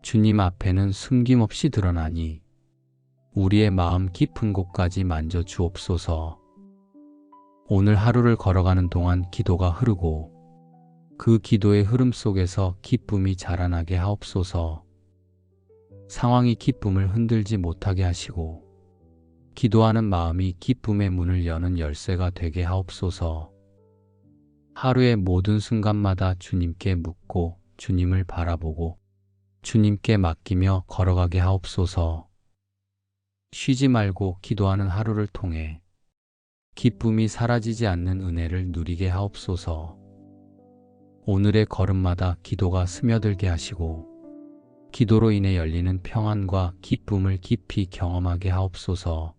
Speaker 1: 주님 앞에는 숨김없이 드러나니 우리의 마음 깊은 곳까지 만져 주옵소서. 오늘 하루를 걸어가는 동안 기도가 흐르고 그 기도의 흐름 속에서 기쁨이 자라나게 하옵소서. 상황이 기쁨을 흔들지 못하게 하시고 기도하는 마음이 기쁨의 문을 여는 열쇠가 되게 하옵소서. 하루의 모든 순간마다 주님께 묻고 주님을 바라보고 주님께 맡기며 걸어가게 하옵소서. 쉬지 말고 기도하는 하루를 통해 기쁨이 사라지지 않는 은혜를 누리게 하옵소서. 오늘의 걸음마다 기도가 스며들게 하시고 기도로 인해 열리는 평안과 기쁨을 깊이 경험하게 하옵소서.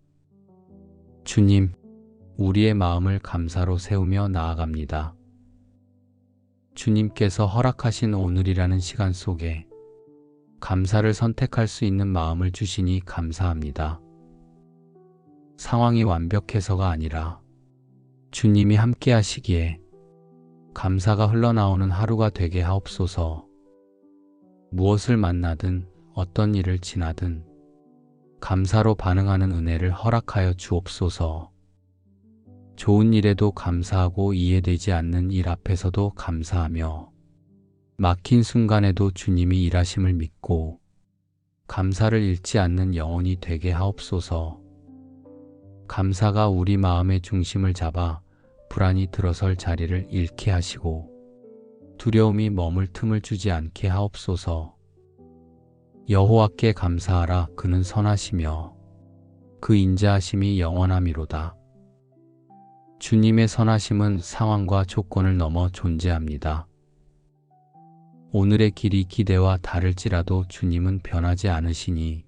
Speaker 1: 주님, 우리의 마음을 감사로 세우며 나아갑니다. 주님께서 허락하신 오늘이라는 시간 속에 감사를 선택할 수 있는 마음을 주시니 감사합니다. 상황이 완벽해서가 아니라 주님이 함께 하시기에 감사가 흘러나오는 하루가 되게 하옵소서. 무엇을 만나든 어떤 일을 지나든 감사로 반응하는 은혜를 허락하여 주옵소서. 좋은 일에도 감사하고 이해되지 않는 일 앞에서도 감사하며 막힌 순간에도 주님이 일하심을 믿고 감사를 잃지 않는 영혼이 되게 하옵소서. 감사가 우리 마음의 중심을 잡아 불안이 들어설 자리를 잃게 하시고 두려움이 머물 틈을 주지 않게 하옵소서. 여호와께 감사하라, 그는 선하시며 그 인자하심이 영원하미로다. 주님의 선하심은 상황과 조건을 넘어 존재합니다. 오늘의 길이 기대와 다를지라도 주님은 변하지 않으시니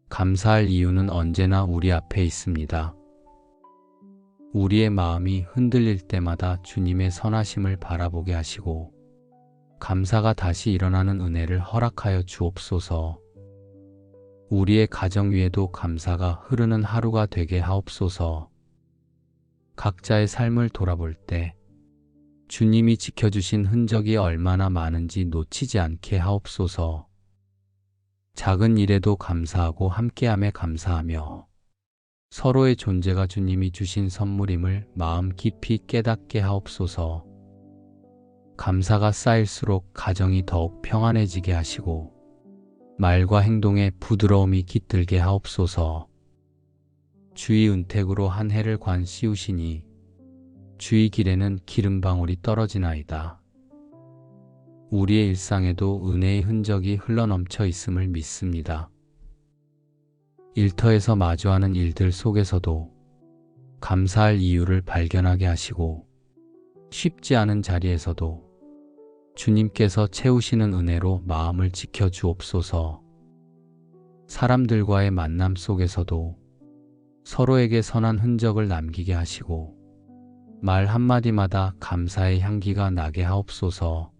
Speaker 1: 감사할 이유는 언제나 우리 앞에 있습니다. 우리의 마음이 흔들릴 때마다 주님의 선하심을 바라보게 하시고 감사가 다시 일어나는 은혜를 허락하여 주옵소서. 우리의 가정 위에도 감사가 흐르는 하루가 되게 하옵소서. 각자의 삶을 돌아볼 때 주님이 지켜주신 흔적이 얼마나 많은지 놓치지 않게 하옵소서. 작은 일에도 감사하고 함께함에 감사하며 서로의 존재가 주님이 주신 선물임을 마음 깊이 깨닫게 하옵소서. 감사가 쌓일수록 가정이 더욱 평안해지게 하시고 말과 행동에 부드러움이 깃들게 하옵소서. 주의 은택으로 한 해를 관 씌우시니 주의 길에는 기름방울이 떨어지나이다. 우리의 일상에도 은혜의 흔적이 흘러넘쳐 있음을 믿습니다. 일터에서 마주하는 일들 속에서도 감사할 이유를 발견하게 하시고 쉽지 않은 자리에서도 주님께서 채우시는 은혜로 마음을 지켜주옵소서. 사람들과의 만남 속에서도 서로에게 선한 흔적을 남기게 하시고 말 한마디마다 감사의 향기가 나게 하옵소서.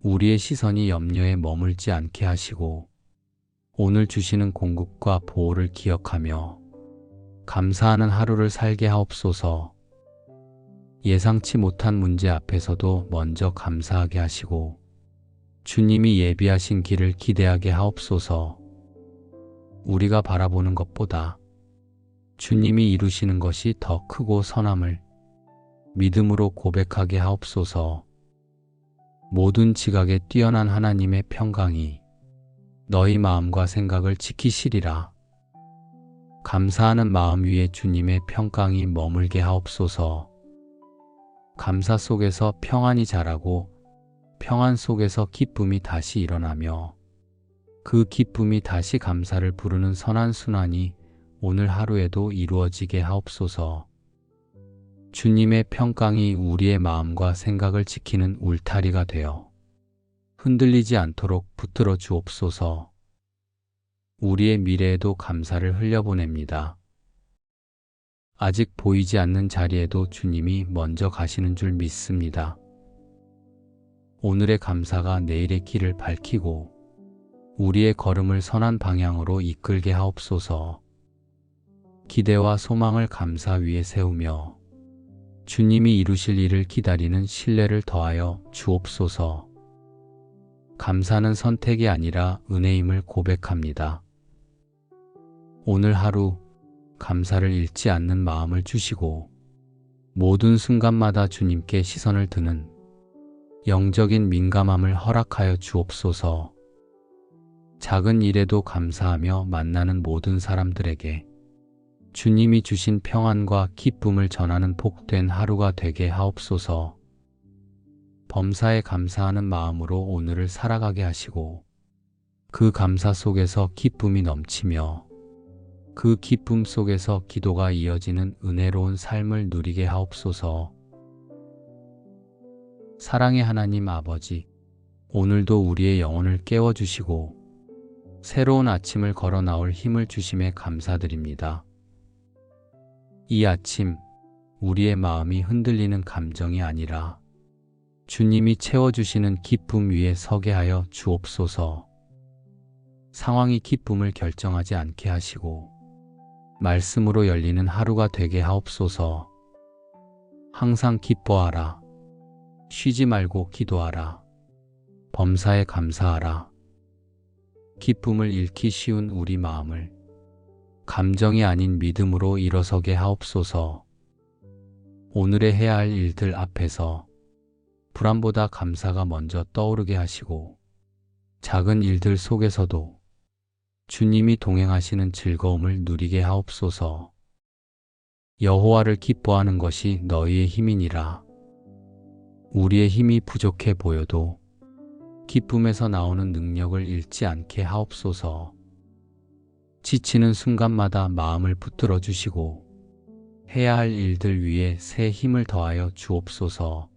Speaker 1: 우리의 시선이 염려에 머물지 않게 하시고 오늘 주시는 공급과 보호를 기억하며 감사하는 하루를 살게 하옵소서. 예상치 못한 문제 앞에서도 먼저 감사하게 하시고 주님이 예비하신 길을 기대하게 하옵소서. 우리가 바라보는 것보다 주님이 이루시는 것이 더 크고 선함을 믿음으로 고백하게 하옵소서. 모든 지각에 뛰어난 하나님의 평강이 너희 마음과 생각을 지키시리라. 감사하는 마음 위에 주님의 평강이 머물게 하옵소서. 감사 속에서 평안이 자라고 평안 속에서 기쁨이 다시 일어나며 그 기쁨이 다시 감사를 부르는 선한 순환이 오늘 하루에도 이루어지게 하옵소서. 주님의 평강이 우리의 마음과 생각을 지키는 울타리가 되어 흔들리지 않도록 붙들어 주옵소서. 우리의 미래에도 감사를 흘려보냅니다. 아직 보이지 않는 자리에도 주님이 먼저 가시는 줄 믿습니다. 오늘의 감사가 내일의 길을 밝히고 우리의 걸음을 선한 방향으로 이끌게 하옵소서. 기대와 소망을 감사 위에 세우며 주님이 이루실 일을 기다리는 신뢰를 더하여 주옵소서. 감사는 선택이 아니라 은혜임을 고백합니다. 오늘 하루 감사를 잃지 않는 마음을 주시고 모든 순간마다 주님께 시선을 드는 영적인 민감함을 허락하여 주옵소서. 작은 일에도 감사하며 만나는 모든 사람들에게 주님이 주신 평안과 기쁨을 전하는 복된 하루가 되게 하옵소서. 범사에 감사하는 마음으로 오늘을 살아가게 하시고 그 감사 속에서 기쁨이 넘치며 그 기쁨 속에서 기도가 이어지는 은혜로운 삶을 누리게 하옵소서. 사랑의 하나님 아버지, 오늘도 우리의 영혼을 깨워주시고 새로운 아침을 걸어 나올 힘을 주심에 감사드립니다. 이 아침 우리의 마음이 흔들리는 감정이 아니라 주님이 채워주시는 기쁨 위에 서게 하여 주옵소서. 상황이 기쁨을 결정하지 않게 하시고 말씀으로 열리는 하루가 되게 하옵소서. 항상 기뻐하라. 쉬지 말고 기도하라. 범사에 감사하라. 기쁨을 잃기 쉬운 우리 마음을 감정이 아닌 믿음으로 일어서게 하옵소서. 오늘의 해야 할 일들 앞에서 불안보다 감사가 먼저 떠오르게 하시고 작은 일들 속에서도 주님이 동행하시는 즐거움을 누리게 하옵소서. 여호와를 기뻐하는 것이 너희의 힘이니라. 우리의 힘이 부족해 보여도 기쁨에서 나오는 능력을 잃지 않게 하옵소서. 지치는 순간마다 마음을 붙들어 주시고 해야 할 일들 위에 새 힘을 더하여 주옵소서.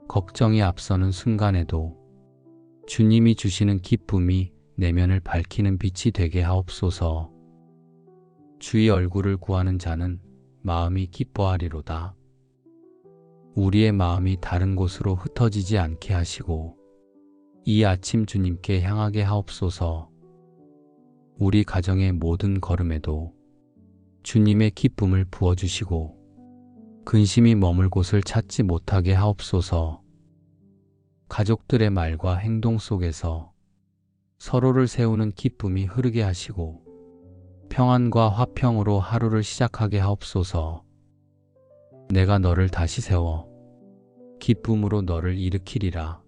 Speaker 1: 걱정이 앞서는 순간에도 주님이 주시는 기쁨이 내면을 밝히는 빛이 되게 하옵소서. 주의 얼굴을 구하는 자는 마음이 기뻐하리로다. 우리의 마음이 다른 곳으로 흩어지지 않게 하시고 이 아침 주님께 향하게 하옵소서. 우리 가정의 모든 걸음에도 주님의 기쁨을 부어주시고 근심이 머물 곳을 찾지 못하게 하옵소서. 가족들의 말과 행동 속에서 서로를 세우는 기쁨이 흐르게 하시고 평안과 화평으로 하루를 시작하게 하옵소서. 내가 너를 다시 세워 기쁨으로 너를 일으키리라.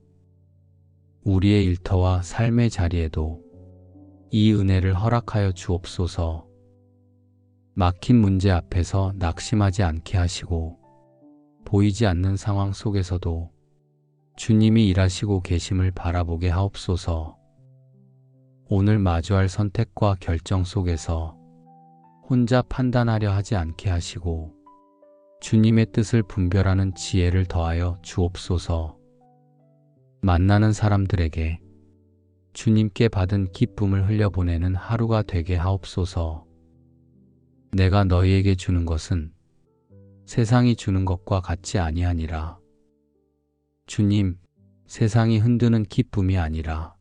Speaker 1: 우리의 일터와 삶의 자리에도 이 은혜를 허락하여 주옵소서. 막힌 문제 앞에서 낙심하지 않게 하시고 보이지 않는 상황 속에서도 주님이 일하시고 계심을 바라보게 하옵소서. 오늘 마주할 선택과 결정 속에서 혼자 판단하려 하지 않게 하시고 주님의 뜻을 분별하는 지혜를 더하여 주옵소서. 만나는 사람들에게 주님께 받은 기쁨을 흘려보내는 하루가 되게 하옵소서. 내가 너희에게 주는 것은 세상이 주는 것과 같지 아니하니라. 주님, 세상이 흔드는 기쁨이 아니라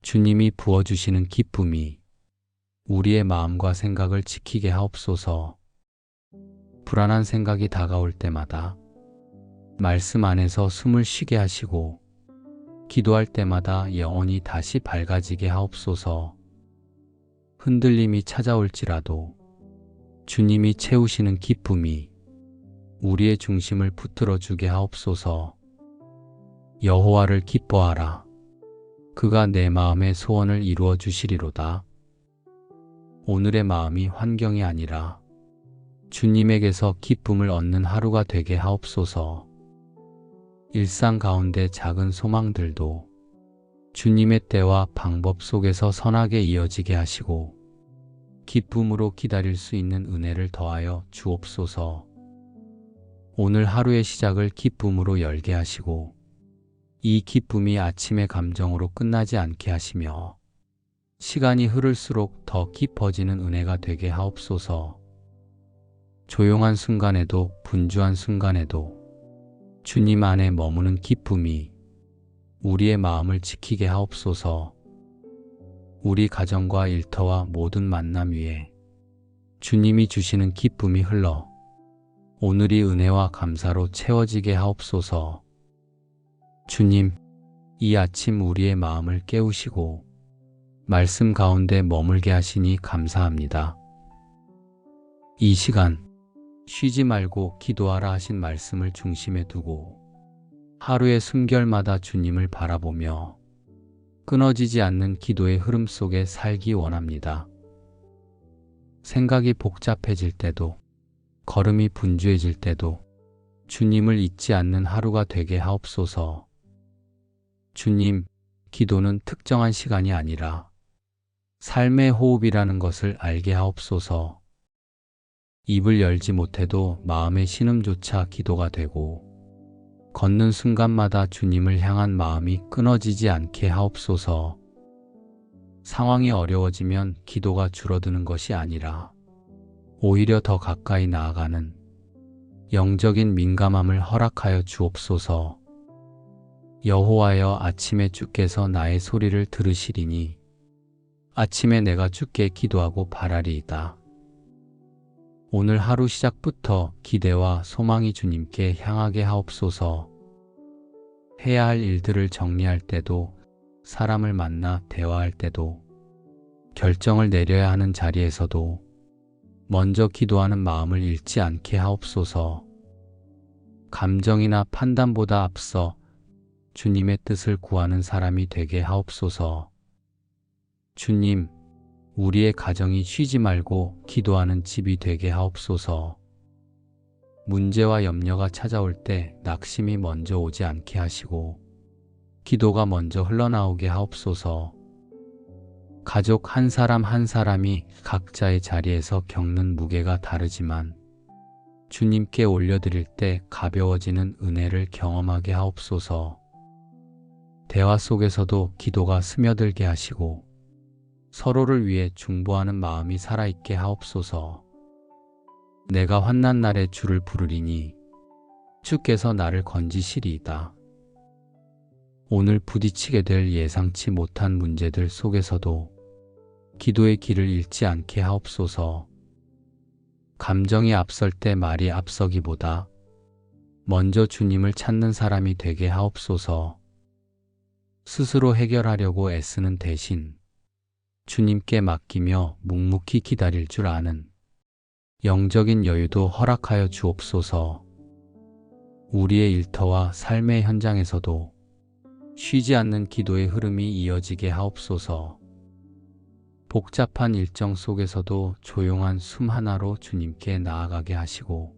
Speaker 1: 주님이 부어주시는 기쁨이 우리의 마음과 생각을 지키게 하옵소서. 불안한 생각이 다가올 때마다 말씀 안에서 숨을 쉬게 하시고 기도할 때마다 영혼이 다시 밝아지게 하옵소서. 흔들림이 찾아올지라도 주님이 채우시는 기쁨이 우리의 중심을 붙들어 주게 하옵소서. 여호와를 기뻐하라. 그가 내 마음의 소원을 이루어 주시리로다. 오늘의 마음이 환경이 아니라 주님에게서 기쁨을 얻는 하루가 되게 하옵소서. 일상 가운데 작은 소망들도 주님의 때와 방법 속에서 선하게 이어지게 하시고 기쁨으로 기다릴 수 있는 은혜를 더하여 주옵소서. 오늘 하루의 시작을 기쁨으로 열게 하시고 이 기쁨이 아침의 감정으로 끝나지 않게 하시며 시간이 흐를수록 더 깊어지는 은혜가 되게 하옵소서. 조용한 순간에도 분주한 순간에도 주님 안에 머무는 기쁨이 우리의 마음을 지키게 하옵소서. 우리 가정과 일터와 모든 만남 위에 주님이 주시는 기쁨이 흘러 오늘이 은혜와 감사로 채워지게 하옵소서. 주님, 이 아침 우리의 마음을 깨우시고 말씀 가운데 머물게 하시니 감사합니다. 이 시간 쉬지 말고 기도하라 하신 말씀을 중심에 두고 하루의 숨결마다 주님을 바라보며 끊어지지 않는 기도의 흐름 속에 살기 원합니다. 생각이 복잡해질 때도, 걸음이 분주해질 때도 주님을 잊지 않는 하루가 되게 하옵소서. 주님, 기도는 특정한 시간이 아니라 삶의 호흡이라는 것을 알게 하옵소서. 입을 열지 못해도 마음의 신음조차 기도가 되고 걷는 순간마다 주님을 향한 마음이 끊어지지 않게 하옵소서. 상황이 어려워지면 기도가 줄어드는 것이 아니라 오히려 더 가까이 나아가는 영적인 민감함을 허락하여 주옵소서. 여호와여, 아침에 주께서 나의 소리를 들으시리니 아침에 내가 주께 기도하고 바라리이다. 오늘 하루 시작부터 기대와 소망이 주님께 향하게 하옵소서. 해야 할 일들을 정리할 때도, 사람을 만나 대화할 때도, 결정을 내려야 하는 자리에서도 먼저 기도하는 마음을 잃지 않게 하옵소서. 감정이나 판단보다 앞서 주님의 뜻을 구하는 사람이 되게 하옵소서. 주님, 우리의 가정이 쉬지 말고 기도하는 집이 되게 하옵소서. 문제와 염려가 찾아올 때 낙심이 먼저 오지 않게 하시고 기도가 먼저 흘러나오게 하옵소서. 가족 한 사람 한 사람이 각자의 자리에서 겪는 무게가 다르지만 주님께 올려드릴 때 가벼워지는 은혜를 경험하게 하옵소서. 대화 속에서도 기도가 스며들게 하시고 서로를 위해 중보하는 마음이 살아있게 하옵소서. 내가 환난 날에 주를 부르리니 주께서 나를 건지시리이다. 오늘 부딪히게 될 예상치 못한 문제들 속에서도 기도의 길을 잃지 않게 하옵소서. 감정이 앞설 때 말이 앞서기보다 먼저 주님을 찾는 사람이 되게 하옵소서. 스스로 해결하려고 애쓰는 대신 주님께 맡기며 묵묵히 기다릴 줄 아는 영적인 여유도 허락하여 주옵소서. 우리의 일터와 삶의 현장에서도 쉬지 않는 기도의 흐름이 이어지게 하옵소서. 복잡한 일정 속에서도 조용한 숨 하나로 주님께 나아가게 하시고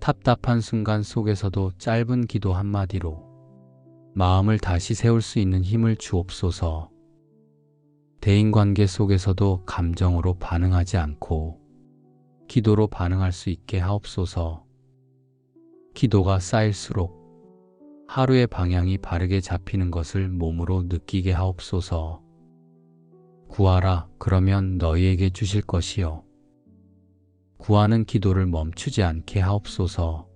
Speaker 1: 답답한 순간 속에서도 짧은 기도 한마디로 마음을 다시 세울 수 있는 힘을 주옵소서. 대인관계 속에서도 감정으로 반응하지 않고 기도로 반응할 수 있게 하옵소서. 기도가 쌓일수록 하루의 방향이 바르게 잡히는 것을 몸으로 느끼게 하옵소서. 구하라, 그러면 너희에게 주실 것이요. 구하는 기도를 멈추지 않게 하옵소서.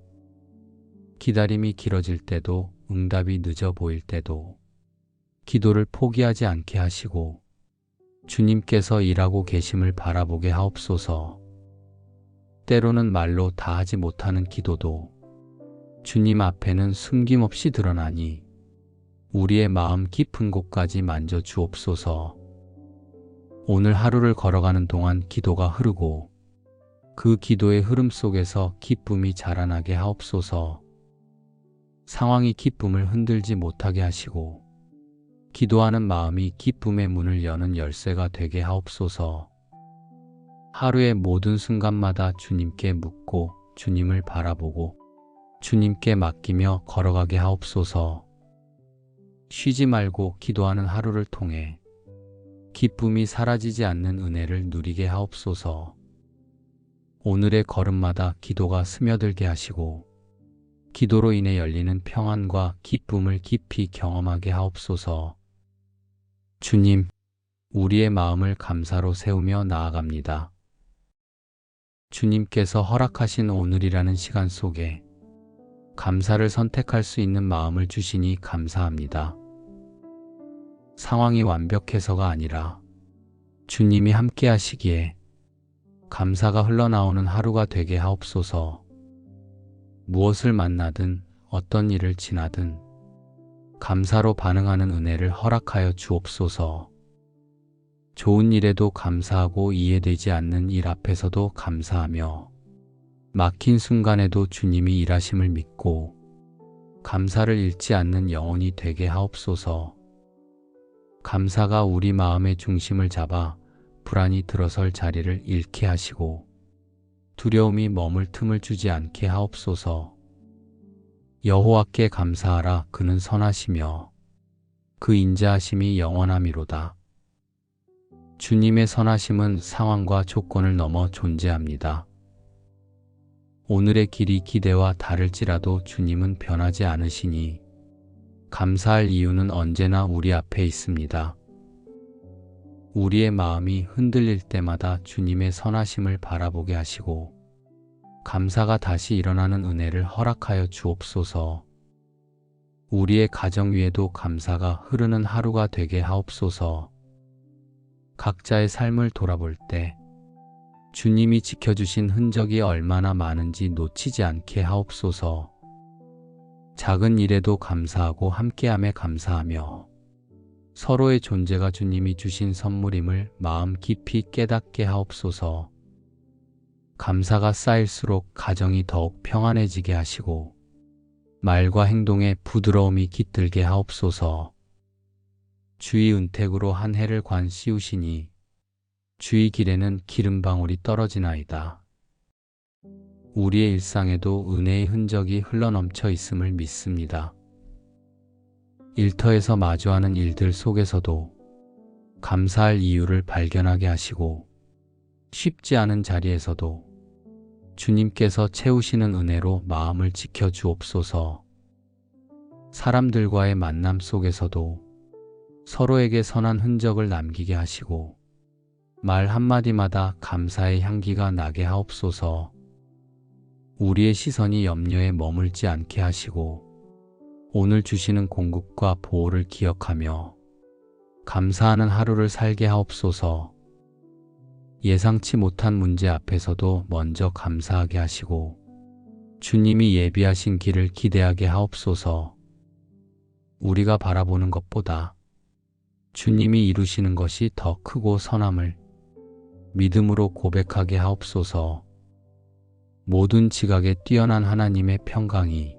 Speaker 1: 기다림이 길어질 때도, 응답이 늦어 보일 때도 기도를 포기하지 않게 하시고 주님께서 일하고 계심을 바라보게 하옵소서. 때로는 말로 다 하지 못하는 기도도 주님 앞에는 숨김없이 드러나니 우리의 마음 깊은 곳까지 만져 주옵소서. 오늘 하루를 걸어가는 동안 기도가 흐르고 그 기도의 흐름 속에서 기쁨이 자라나게 하옵소서. 상황이 기쁨을 흔들지 못하게 하시고 기도하는 마음이 기쁨의 문을 여는 열쇠가 되게 하옵소서. 하루의 모든 순간마다 주님께 묻고 주님을 바라보고 주님께 맡기며 걸어가게 하옵소서. 쉬지 말고 기도하는 하루를 통해 기쁨이 사라지지 않는 은혜를 누리게 하옵소서. 오늘의 걸음마다 기도가 스며들게 하시고 기도로 인해 열리는 평안과 기쁨을 깊이 경험하게 하옵소서. 주님, 우리의 마음을 감사로 세우며 나아갑니다. 주님께서 허락하신 오늘이라는 시간 속에 감사를 선택할 수 있는 마음을 주시니 감사합니다. 상황이 완벽해서가 아니라 주님이 함께 하시기에 감사가 흘러나오는 하루가 되게 하옵소서. 무엇을 만나든 어떤 일을 지나든 감사로 반응하는 은혜를 허락하여 주옵소서. 좋은 일에도 감사하고 이해되지 않는 일 앞에서도 감사하며 막힌 순간에도 주님이 일하심을 믿고 감사를 잃지 않는 영혼이 되게 하옵소서. 감사가 우리 마음의 중심을 잡아 불안이 들어설 자리를 잃게 하시고 두려움이 머물 틈을 주지 않게 하옵소서. 여호와께 감사하라. 그는 선하시며 그 인자하심이 영원함이로다. 주님의 선하심은 상황과 조건을 넘어 존재합니다. 오늘의 길이 기대와 다를지라도 주님은 변하지 않으시니 감사할 이유는 언제나 우리 앞에 있습니다. 우리의 마음이 흔들릴 때마다 주님의 선하심을 바라보게 하시고 감사가 다시 일어나는 은혜를 허락하여 주옵소서. 우리의 가정 위에도 감사가 흐르는 하루가 되게 하옵소서. 각자의 삶을 돌아볼 때 주님이 지켜주신 흔적이 얼마나 많은지 놓치지 않게 하옵소서. 작은 일에도 감사하고 함께함에 감사하며 서로의 존재가 주님이 주신 선물임을 마음 깊이 깨닫게 하옵소서. 감사가 쌓일수록 가정이 더욱 평안해지게 하시고 말과 행동에 부드러움이 깃들게 하옵소서. 주의 은택으로 한 해를 관 씌우시니 주의 길에는 기름방울이 떨어지나이다. 우리의 일상에도 은혜의 흔적이 흘러넘쳐 있음을 믿습니다. 일터에서 마주하는 일들 속에서도 감사할 이유를 발견하게 하시고 쉽지 않은 자리에서도 주님께서 채우시는 은혜로 마음을 지켜 주옵소서. 사람들과의 만남 속에서도 서로에게 선한 흔적을 남기게 하시고 말 한마디마다 감사의 향기가 나게 하옵소서. 우리의 시선이 염려에 머물지 않게 하시고 오늘 주시는 공급과 보호를 기억하며 감사하는 하루를 살게 하옵소서. 예상치 못한 문제 앞에서도 먼저 감사하게 하시고 주님이 예비하신 길을 기대하게 하옵소서. 우리가 바라보는 것보다 주님이 이루시는 것이 더 크고 선함을 믿음으로 고백하게 하옵소서. 모든 지각에 뛰어난 하나님의 평강이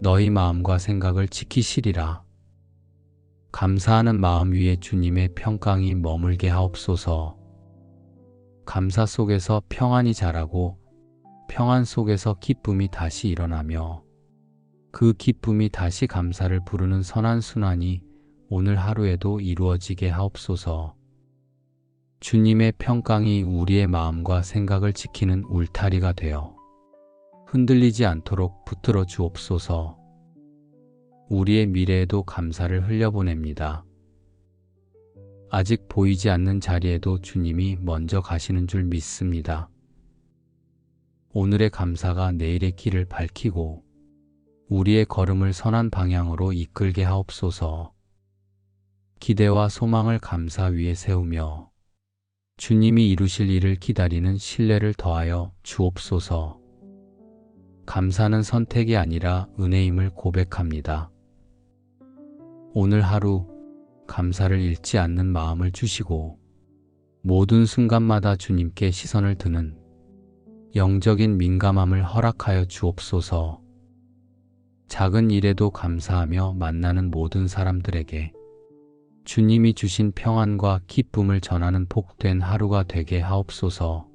Speaker 1: 너희 마음과 생각을 지키시리라. 감사하는 마음 위에 주님의 평강이 머물게 하옵소서. 감사 속에서 평안이 자라고 평안 속에서 기쁨이 다시 일어나며 그 기쁨이 다시 감사를 부르는 선한 순환이 오늘 하루에도 이루어지게 하옵소서. 주님의 평강이 우리의 마음과 생각을 지키는 울타리가 되어 흔들리지 않도록 붙들어 주옵소서. 우리의 미래에도 감사를 흘려보냅니다. 아직 보이지 않는 자리에도 주님이 먼저 가시는 줄 믿습니다. 오늘의 감사가 내일의 길을 밝히고 우리의 걸음을 선한 방향으로 이끌게 하옵소서. 기대와 소망을 감사 위에 세우며 주님이 이루실 일을 기다리는 신뢰를 더하여 주옵소서. 감사는 선택이 아니라 은혜임을 고백합니다. 오늘 하루 감사를 잃지 않는 마음을 주시고 모든 순간마다 주님께 시선을 드는 영적인 민감함을 허락하여 주옵소서. 작은 일에도 감사하며 만나는 모든 사람들에게 주님이 주신 평안과 기쁨을 전하는 복된 하루가 되게 하옵소서.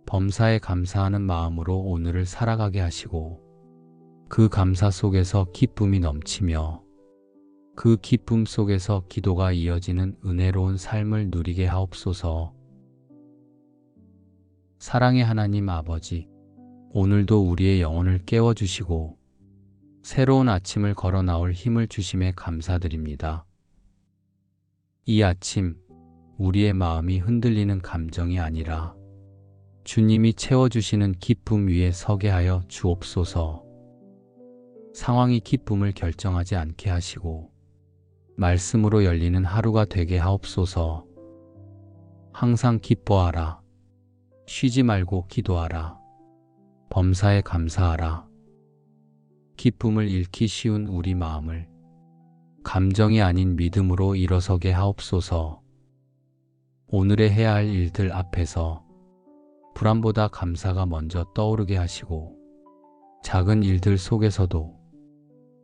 Speaker 1: 범사에 감사하는 마음으로 오늘을 살아가게 하시고 그 감사 속에서 기쁨이 넘치며 그 기쁨 속에서 기도가 이어지는 은혜로운 삶을 누리게 하옵소서. 사랑의 하나님 아버지, 오늘도 우리의 영혼을 깨워주시고 새로운 아침을 걸어 나올 힘을 주심에 감사드립니다. 이 아침 우리의 마음이 흔들리는 감정이 아니라 주님이 채워주시는 기쁨 위에 서게 하여 주옵소서. 상황이 기쁨을 결정하지 않게 하시고 말씀으로 열리는 하루가 되게 하옵소서. 항상 기뻐하라. 쉬지 말고 기도하라. 범사에 감사하라. 기쁨을 잃기 쉬운 우리 마음을 감정이 아닌 믿음으로 일어서게 하옵소서. 오늘의 해야 할 일들 앞에서 불안보다 감사가 먼저 떠오르게 하시고 작은 일들 속에서도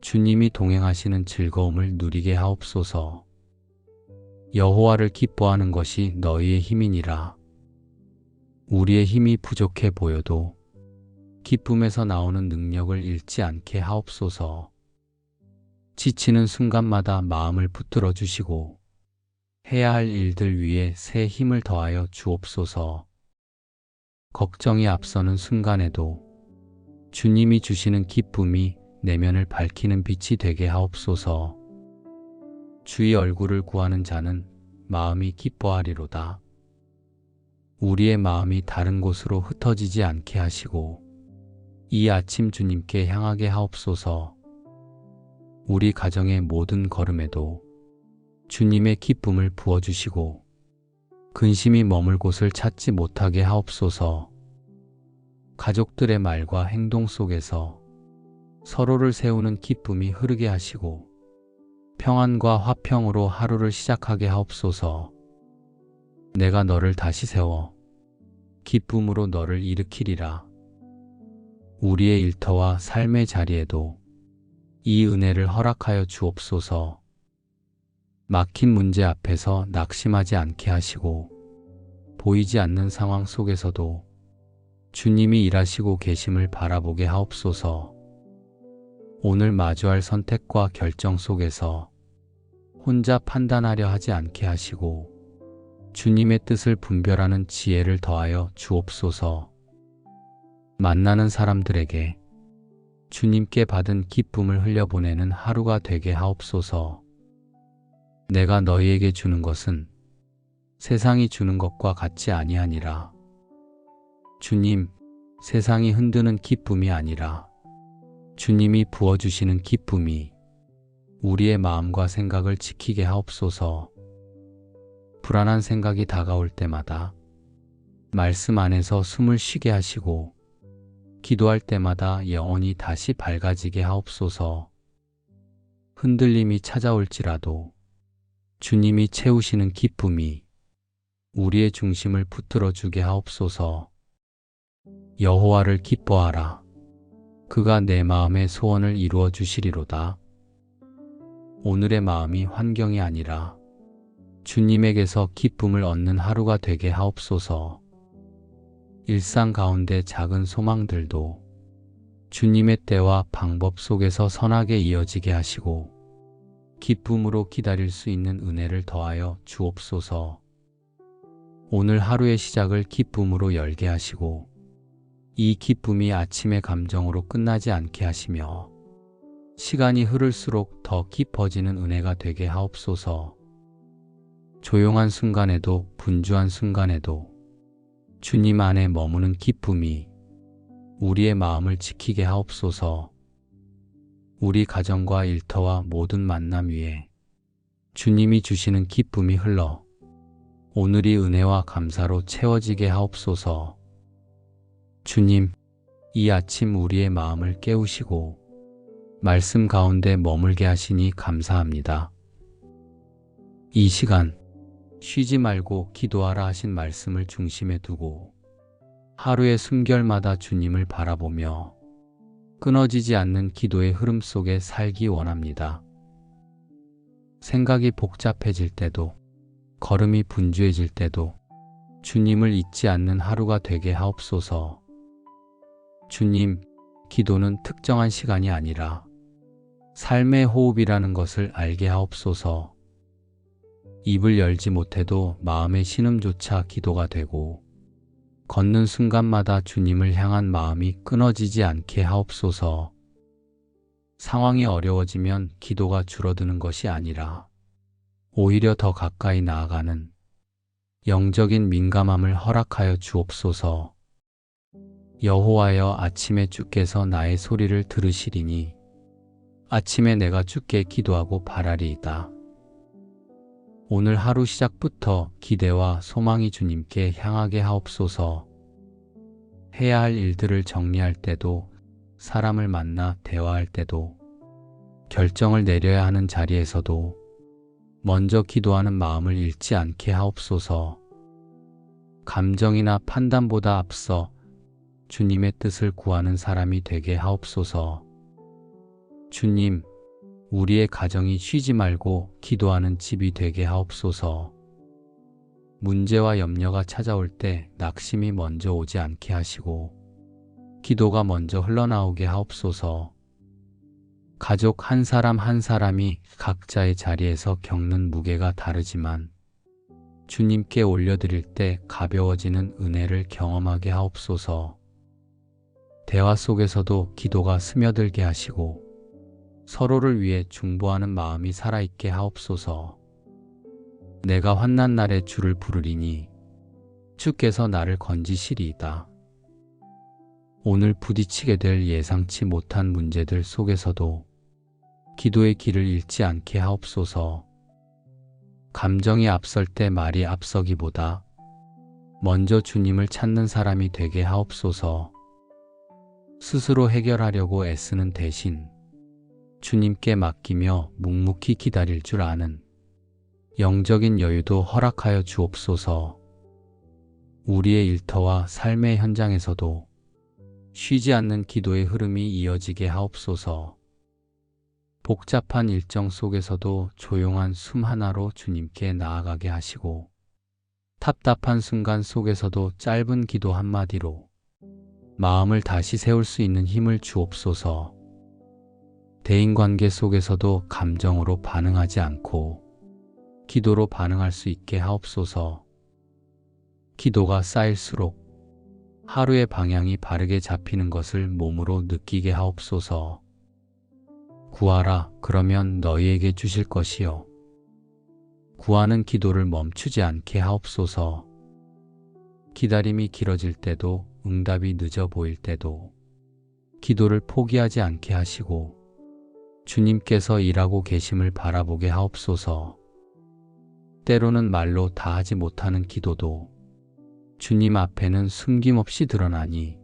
Speaker 1: 주님이 동행하시는 즐거움을 누리게 하옵소서. 여호와를 기뻐하는 것이 너희의 힘이니라. 우리의 힘이 부족해 보여도 기쁨에서 나오는 능력을 잃지 않게 하옵소서. 지치는 순간마다 마음을 붙들어 주시고 해야 할 일들 위에 새 힘을 더하여 주옵소서. 걱정이 앞서는 순간에도 주님이 주시는 기쁨이 내면을 밝히는 빛이 되게 하옵소서. 주의 얼굴을 구하는 자는 마음이 기뻐하리로다. 우리의 마음이 다른 곳으로 흩어지지 않게 하시고 이 아침 주님께 향하게 하옵소서. 우리 가정의 모든 걸음에도 주님의 기쁨을 부어주시고 근심이 머물 곳을 찾지 못하게 하옵소서. 가족들의 말과 행동 속에서 서로를 세우는 기쁨이 흐르게 하시고 평안과 화평으로 하루를 시작하게 하옵소서. 내가 너를 다시 세워 기쁨으로 너를 일으키리라. 우리의 일터와 삶의 자리에도 이 은혜를 허락하여 주옵소서. 막힌 문제 앞에서 낙심하지 않게 하시고 보이지 않는 상황 속에서도 주님이 일하시고 계심을 바라보게 하옵소서. 오늘 마주할 선택과 결정 속에서 혼자 판단하려 하지 않게 하시고 주님의 뜻을 분별하는 지혜를 더하여 주옵소서. 만나는 사람들에게 주님께 받은 기쁨을 흘려보내는 하루가 되게 하옵소서. 내가 너희에게 주는 것은 세상이 주는 것과 같지 아니하니라. 주님, 세상이 흔드는 기쁨이 아니라 주님이 부어주시는 기쁨이 우리의 마음과 생각을 지키게 하옵소서. 불안한 생각이 다가올 때마다 말씀 안에서 숨을 쉬게 하시고 기도할 때마다 영혼이 다시 밝아지게 하옵소서. 흔들림이 찾아올지라도 주님이 채우시는 기쁨이 우리의 중심을 붙들어 주게 하옵소서. 여호와를 기뻐하라. 그가 내 마음의 소원을 이루어 주시리로다. 오늘의 마음이 환경이 아니라 주님에게서 기쁨을 얻는 하루가 되게 하옵소서. 일상 가운데 작은 소망들도 주님의 때와 방법 속에서 선하게 이어지게 하시고 기쁨으로 기다릴 수 있는 은혜를 더하여 주옵소서. 오늘 하루의 시작을 기쁨으로 열게 하시고 이 기쁨이 아침의 감정으로 끝나지 않게 하시며 시간이 흐를수록 더 깊어지는 은혜가 되게 하옵소서. 조용한 순간에도 분주한 순간에도 주님 안에 머무는 기쁨이 우리의 마음을 지키게 하옵소서. 우리 가정과 일터와 모든 만남 위에 주님이 주시는 기쁨이 흘러 오늘이 은혜와 감사로 채워지게 하옵소서. 주님, 이 아침 우리의 마음을 깨우시고 말씀 가운데 머물게 하시니 감사합니다. 이 시간 쉬지 말고 기도하라 하신 말씀을 중심에 두고 하루의 숨결마다 주님을 바라보며 끊어지지 않는 기도의 흐름 속에 살기 원합니다. 생각이 복잡해질 때도 걸음이 분주해질 때도 주님을 잊지 않는 하루가 되게 하옵소서. 주님, 기도는 특정한 시간이 아니라 삶의 호흡이라는 것을 알게 하옵소서. 입을 열지 못해도 마음의 신음조차 기도가 되고 걷는 순간마다 주님을 향한 마음이 끊어지지 않게 하옵소서. 상황이 어려워지면 기도가 줄어드는 것이 아니라 오히려 더 가까이 나아가는 영적인 민감함을 허락하여 주옵소서. 여호와여, 아침에 주께서 나의 소리를 들으시리니 아침에 내가 주께 기도하고 바라리이다. 오늘 하루 시작부터 기대와 소망이 주님께 향하게 하옵소서. 해야 할 일들을 정리할 때도, 사람을 만나 대화할 때도, 결정을 내려야 하는 자리에서도 먼저 기도하는 마음을 잃지 않게 하옵소서. 감정이나 판단보다 앞서 주님의 뜻을 구하는 사람이 되게 하옵소서. 주님, 우리의 가정이 쉬지 말고 기도하는 집이 되게 하옵소서. 문제와 염려가 찾아올 때 낙심이 먼저 오지 않게 하시고 기도가 먼저 흘러나오게 하옵소서. 가족 한 사람 한 사람이 각자의 자리에서 겪는 무게가 다르지만 주님께 올려드릴 때 가벼워지는 은혜를 경험하게 하옵소서. 대화 속에서도 기도가 스며들게 하시고 서로를 위해 중보하는 마음이 살아있게 하옵소서. 내가 환난 날에 주를 부르리니 주께서 나를 건지시리이다. 오늘 부딪히게 될 예상치 못한 문제들 속에서도 기도의 길을 잃지 않게 하옵소서. 감정이 앞설 때 말이 앞서기보다 먼저 주님을 찾는 사람이 되게 하옵소서. 스스로 해결하려고 애쓰는 대신 주님께 맡기며 묵묵히 기다릴 줄 아는 영적인 여유도 허락하여 주옵소서. 우리의 일터와 삶의 현장에서도 쉬지 않는 기도의 흐름이 이어지게 하옵소서. 복잡한 일정 속에서도 조용한 숨 하나로 주님께 나아가게 하시고 답답한 순간 속에서도 짧은 기도 한마디로 마음을 다시 세울 수 있는 힘을 주옵소서. 대인관계 속에서도 감정으로 반응하지 않고 기도로 반응할 수 있게 하옵소서. 기도가 쌓일수록 하루의 방향이 바르게 잡히는 것을 몸으로 느끼게 하옵소서. 구하라, 그러면 너희에게 주실 것이요. 구하는 기도를 멈추지 않게 하옵소서. 기다림이 길어질 때도, 응답이 늦어 보일 때도 기도를 포기하지 않게 하시고 주님께서 일하고 계심을 바라보게 하옵소서. 때로는 말로 다 하지 못하는 기도도 주님 앞에는 숨김없이 드러나니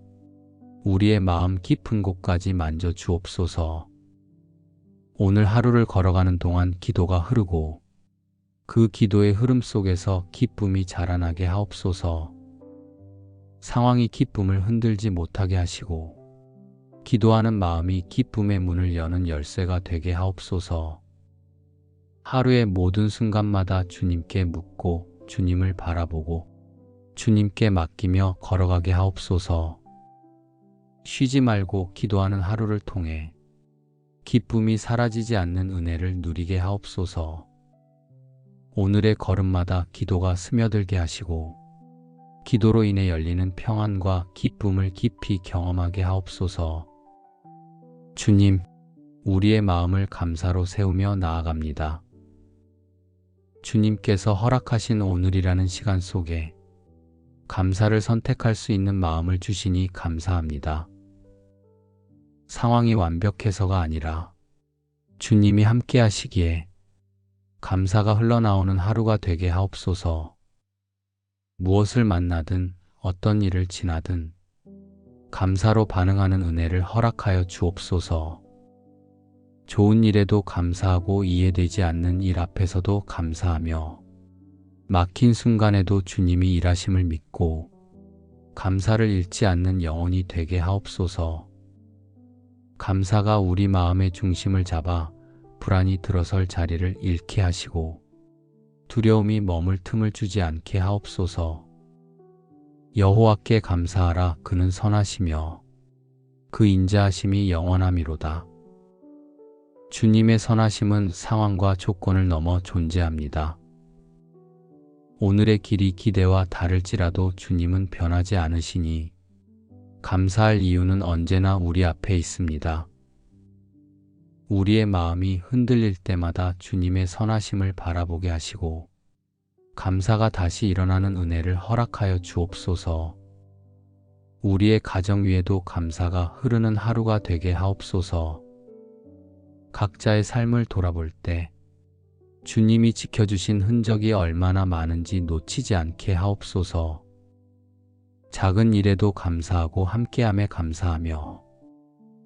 Speaker 1: 우리의 마음 깊은 곳까지 만져 주옵소서. 오늘 하루를 걸어가는 동안 기도가 흐르고 그 기도의 흐름 속에서 기쁨이 자라나게 하옵소서. 상황이 기쁨을 흔들지 못하게 하시고 기도하는 마음이 기쁨의 문을 여는 열쇠가 되게 하옵소서. 하루의 모든 순간마다 주님께 묻고 주님을 바라보고 주님께 맡기며 걸어가게 하옵소서. 쉬지 말고 기도하는 하루를 통해 기쁨이 사라지지 않는 은혜를 누리게 하옵소서. 오늘의 걸음마다 기도가 스며들게 하시고 기도로 인해 열리는 평안과 기쁨을 깊이 경험하게 하옵소서. 주님, 우리의 마음을 감사로 세우며 나아갑니다. 주님께서 허락하신 오늘이라는 시간 속에 감사를 선택할 수 있는 마음을 주시니 감사합니다. 상황이 완벽해서가 아니라 주님이 함께 하시기에 감사가 흘러나오는 하루가 되게 하옵소서. 무엇을 만나든 어떤 일을 지나든 감사로 반응하는 은혜를 허락하여 주옵소서. 좋은 일에도 감사하고 이해되지 않는 일 앞에서도 감사하며 막힌 순간에도 주님이 일하심을 믿고 감사를 잃지 않는 영혼이 되게 하옵소서. 감사가 우리 마음의 중심을 잡아 불안이 들어설 자리를 잃게 하시고 두려움이 머물 틈을 주지 않게 하옵소서. 여호와께 감사하라, 그는 선하시며 그 인자하심이 영원하미로다. 주님의 선하심은 상황과 조건을 넘어 존재합니다. 오늘의 길이 기대와 다를지라도 주님은 변하지 않으시니 감사할 이유는 언제나 우리 앞에 있습니다. 우리의 마음이 흔들릴 때마다 주님의 선하심을 바라보게 하시고 감사가 다시 일어나는 은혜를 허락하여 주옵소서. 우리의 가정 위에도 감사가 흐르는 하루가 되게 하옵소서. 각자의 삶을 돌아볼 때 주님이 지켜주신 흔적이 얼마나 많은지 놓치지 않게 하옵소서. 작은 일에도 감사하고 함께함에 감사하며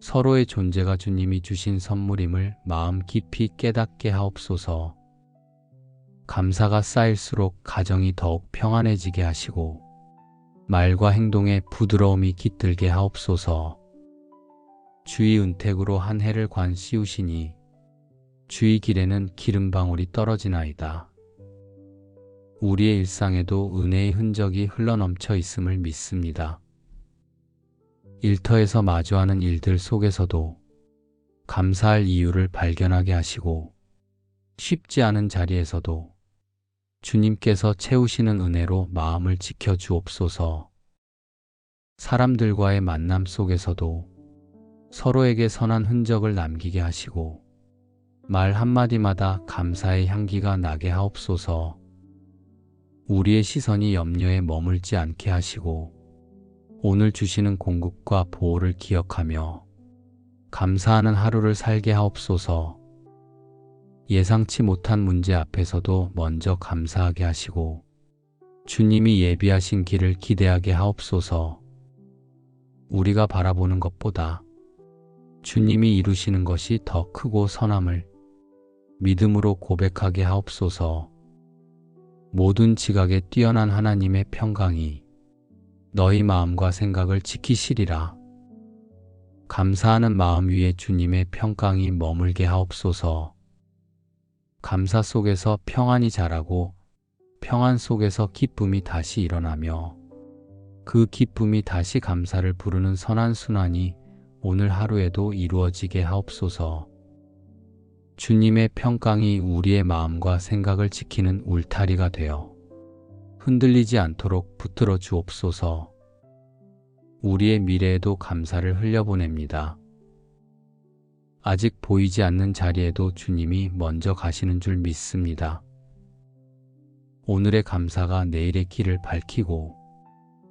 Speaker 1: 서로의 존재가 주님이 주신 선물임을 마음 깊이 깨닫게 하옵소서. 감사가 쌓일수록 가정이 더욱 평안해지게 하시고 말과 행동에 부드러움이 깃들게 하옵소서. 주의 은택으로 한 해를 관 씌우시니 주의 길에는 기름방울이 떨어지나이다. 우리의 일상에도 은혜의 흔적이 흘러넘쳐 있음을 믿습니다. 일터에서 마주하는 일들 속에서도 감사할 이유를 발견하게 하시고 쉽지 않은 자리에서도 주님께서 채우시는 은혜로 마음을 지켜 주옵소서. 사람들과의 만남 속에서도 서로에게 선한 흔적을 남기게 하시고 말 한마디마다 감사의 향기가 나게 하옵소서. 우리의 시선이 염려에 머물지 않게 하시고 오늘 주시는 공급과 보호를 기억하며 감사하는 하루를 살게 하옵소서. 예상치 못한 문제 앞에서도 먼저 감사하게 하시고 주님이 예비하신 길을 기대하게 하옵소서. 우리가 바라보는 것보다 주님이 이루시는 것이 더 크고 선함을 믿음으로 고백하게 하옵소서. 모든 지각에 뛰어난 하나님의 평강이 너희 마음과 생각을 지키시리라. 감사하는 마음 위에 주님의 평강이 머물게 하옵소서. 감사 속에서 평안이 자라고 평안 속에서 기쁨이 다시 일어나며 그 기쁨이 다시 감사를 부르는 선한 순환이 오늘 하루에도 이루어지게 하옵소서. 주님의 평강이 우리의 마음과 생각을 지키는 울타리가 되어 흔들리지 않도록 붙들어 주옵소서. 우리의 미래에도 감사를 흘려보냅니다. 아직 보이지 않는 자리에도 주님이 먼저 가시는 줄 믿습니다. 오늘의 감사가 내일의 길을 밝히고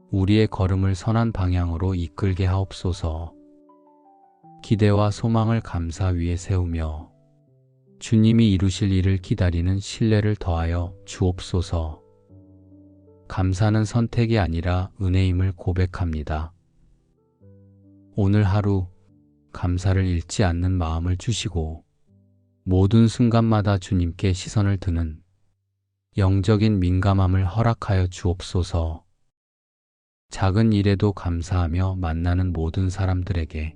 Speaker 1: 우리의 걸음을 선한 방향으로 이끌게 하옵소서. 기대와 소망을 감사 위에 세우며 주님이 이루실 일을 기다리는 신뢰를 더하여 주옵소서. 감사는 선택이 아니라 은혜임을 고백합니다. 오늘 하루 감사를 잃지 않는 마음을 주시고 모든 순간마다 주님께 시선을 드는 영적인 민감함을 허락하여 주옵소서. 작은 일에도 감사하며 만나는 모든 사람들에게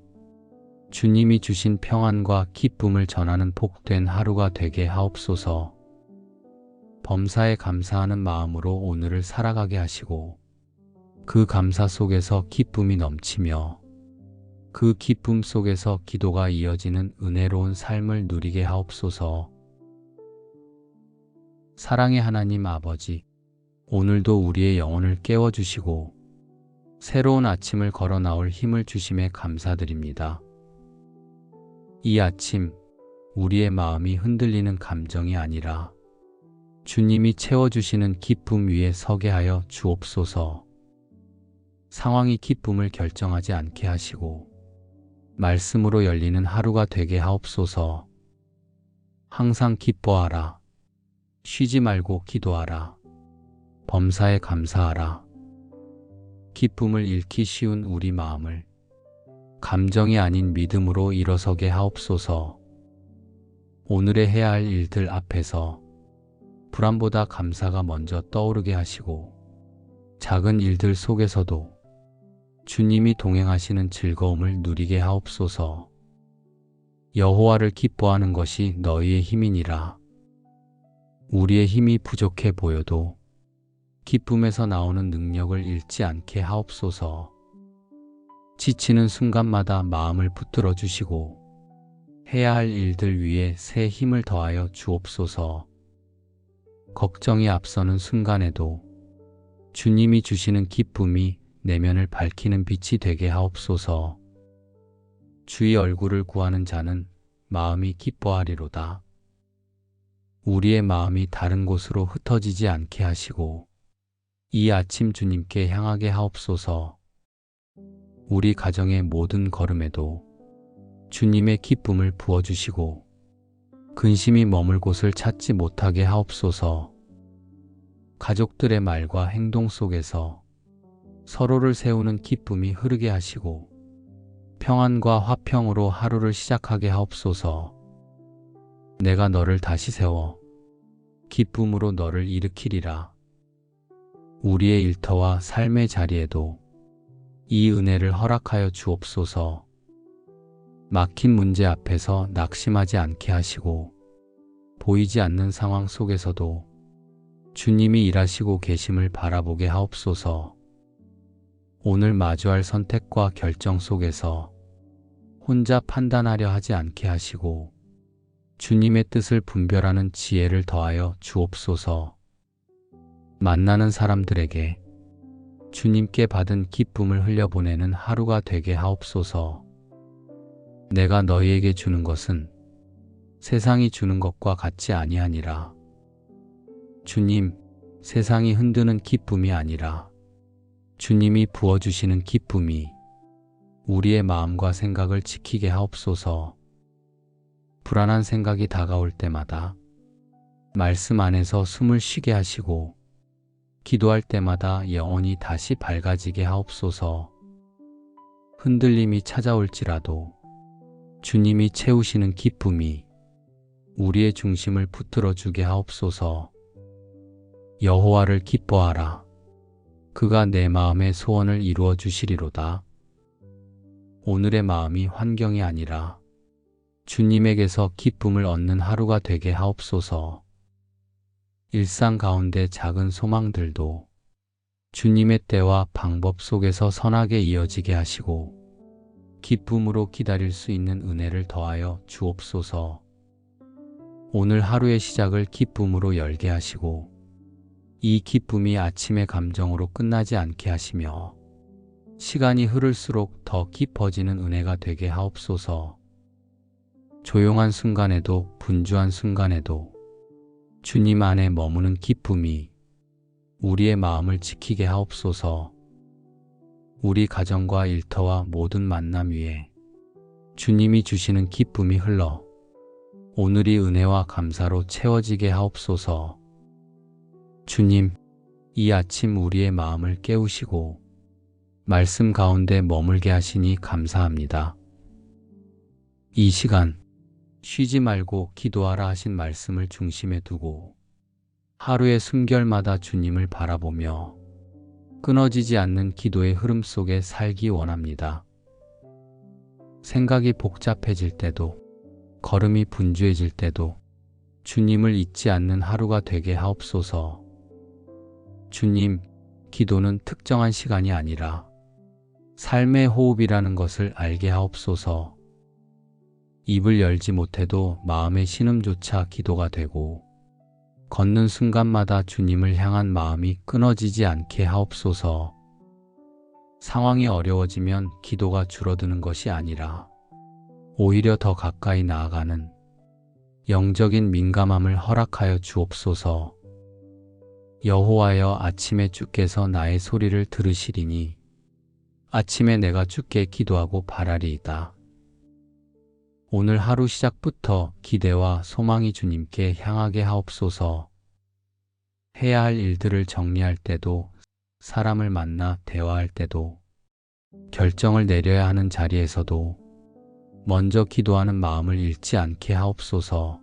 Speaker 1: 주님이 주신 평안과 기쁨을 전하는 복된 하루가 되게 하옵소서. 범사에 감사하는 마음으로 오늘을 살아가게 하시고 그 감사 속에서 기쁨이 넘치며 그 기쁨 속에서 기도가 이어지는 은혜로운 삶을 누리게 하옵소서. 사랑의 하나님 아버지, 오늘도 우리의 영혼을 깨워주시고 새로운 아침을 걸어 나올 힘을 주심에 감사드립니다. 이 아침 우리의 마음이 흔들리는 감정이 아니라 주님이 채워주시는 기쁨 위에 서게 하여 주옵소서. 상황이 기쁨을 결정하지 않게 하시고 말씀으로 열리는 하루가 되게 하옵소서. 항상 기뻐하라. 쉬지 말고 기도하라. 범사에 감사하라. 기쁨을 잃기 쉬운 우리 마음을 감정이 아닌 믿음으로 일어서게 하옵소서. 오늘의 해야 할 일들 앞에서 불안보다 감사가 먼저 떠오르게 하시고 작은 일들 속에서도 주님이 동행하시는 즐거움을 누리게 하옵소서. 여호와를 기뻐하는 것이 너희의 힘이니라. 우리의 힘이 부족해 보여도 기쁨에서 나오는 능력을 잃지 않게 하옵소서. 지치는 순간마다 마음을 붙들어 주시고 해야 할 일들 위에 새 힘을 더하여 주옵소서. 걱정이 앞서는 순간에도 주님이 주시는 기쁨이 내면을 밝히는 빛이 되게 하옵소서. 주의 얼굴을 구하는 자는 마음이 기뻐하리로다. 우리의 마음이 다른 곳으로 흩어지지 않게 하시고 이 아침 주님께 향하게 하옵소서. 우리 가정의 모든 걸음에도 주님의 기쁨을 부어주시고 근심이 머물 곳을 찾지 못하게 하옵소서. 가족들의 말과 행동 속에서 서로를 세우는 기쁨이 흐르게 하시고 평안과 화평으로 하루를 시작하게 하옵소서. 내가 너를 다시 세워 기쁨으로 너를 일으키리라. 우리의 일터와 삶의 자리에도 이 은혜를 허락하여 주옵소서. 막힌 문제 앞에서 낙심하지 않게 하시고 보이지 않는 상황 속에서도 주님이 일하시고 계심을 바라보게 하옵소서. 오늘 마주할 선택과 결정 속에서 혼자 판단하려 하지 않게 하시고 주님의 뜻을 분별하는 지혜를 더하여 주옵소서. 만나는 사람들에게 주님께 받은 기쁨을 흘려보내는 하루가 되게 하옵소서. 내가 너희에게 주는 것은 세상이 주는 것과 같지 아니하니라. 주님, 세상이 흔드는 기쁨이 아니라 주님이 부어주시는 기쁨이 우리의 마음과 생각을 지키게 하옵소서. 불안한 생각이 다가올 때마다 말씀 안에서 숨을 쉬게 하시고 기도할 때마다 영혼이 다시 밝아지게 하옵소서. 흔들림이 찾아올지라도 주님이 채우시는 기쁨이 우리의 중심을 붙들어 주게 하옵소서. 여호와를 기뻐하라. 그가 내 마음의 소원을 이루어 주시리로다. 오늘의 마음이 환경이 아니라 주님에게서 기쁨을 얻는 하루가 되게 하옵소서. 일상 가운데 작은 소망들도 주님의 때와 방법 속에서 선하게 이어지게 하시고 기쁨으로 기다릴 수 있는 은혜를 더하여 주옵소서. 오늘 하루의 시작을 기쁨으로 열게 하시고 이 기쁨이 아침의 감정으로 끝나지 않게 하시며 시간이 흐를수록 더 깊어지는 은혜가 되게 하옵소서. 조용한 순간에도 분주한 순간에도 주님 안에 머무는 기쁨이 우리의 마음을 지키게 하옵소서. 우리 가정과 일터와 모든 만남 위에 주님이 주시는 기쁨이 흘러 오늘이 은혜와 감사로 채워지게 하옵소서. 주님, 이 아침 우리의 마음을 깨우시고 말씀 가운데 머물게 하시니 감사합니다. 이 시간 쉬지 말고 기도하라 하신 말씀을 중심에 두고 하루의 숨결마다 주님을 바라보며 끊어지지 않는 기도의 흐름 속에 살기 원합니다. 생각이 복잡해질 때도 걸음이 분주해질 때도 주님을 잊지 않는 하루가 되게 하옵소서. 주님, 기도는 특정한 시간이 아니라 삶의 호흡이라는 것을 알게 하옵소서. 입을 열지 못해도 마음의 신음조차 기도가 되고 걷는 순간마다 주님을 향한 마음이 끊어지지 않게 하옵소서. 상황이 어려워지면 기도가 줄어드는 것이 아니라 오히려 더 가까이 나아가는 영적인 민감함을 허락하여 주옵소서. 여호와여, 아침에 주께서 나의 소리를 들으시리니 아침에 내가 주께 기도하고 바라리이다. 오늘 하루 시작부터 기대와 소망이 주님께 향하게 하옵소서. 해야 할 일들을 정리할 때도, 사람을 만나 대화할 때도, 결정을 내려야 하는 자리에서도 먼저 기도하는 마음을 잃지 않게 하옵소서.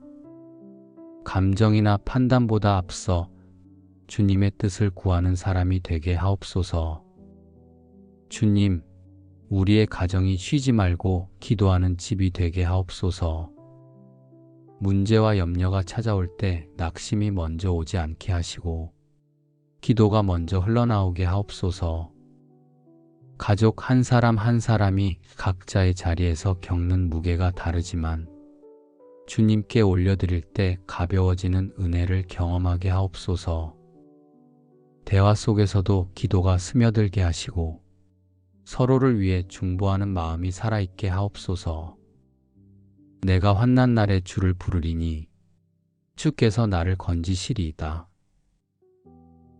Speaker 1: 감정이나 판단보다 앞서 주님의 뜻을 구하는 사람이 되게 하옵소서. 주님, 우리의 가정이 쉬지 말고 기도하는 집이 되게 하옵소서. 문제와 염려가 찾아올 때 낙심이 먼저 오지 않게 하시고 기도가 먼저 흘러나오게 하옵소서. 가족 한 사람 한 사람이 각자의 자리에서 겪는 무게가 다르지만 주님께 올려드릴 때 가벼워지는 은혜를 경험하게 하옵소서. 대화 속에서도 기도가 스며들게 하시고 서로를 위해 중보하는 마음이 살아있게 하옵소서. 내가 환난 날에 주를 부르리니 주께서 나를 건지시리이다.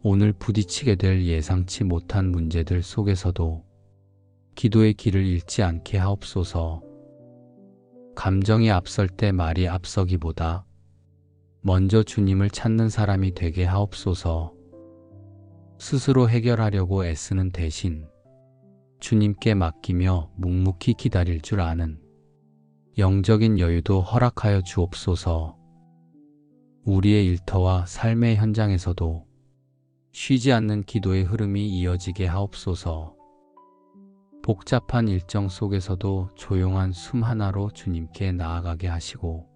Speaker 1: 오늘 부딪히게 될 예상치 못한 문제들 속에서도 기도의 길을 잃지 않게 하옵소서. 감정이 앞설 때 말이 앞서기보다 먼저 주님을 찾는 사람이 되게 하옵소서. 스스로 해결하려고 애쓰는 대신 주님께 맡기며 묵묵히 기다릴 줄 아는 영적인 여유도 허락하여 주옵소서. 우리의 일터와 삶의 현장에서도 쉬지 않는 기도의 흐름이 이어지게 하옵소서. 복잡한 일정 속에서도 조용한 숨 하나로 주님께 나아가게 하시고,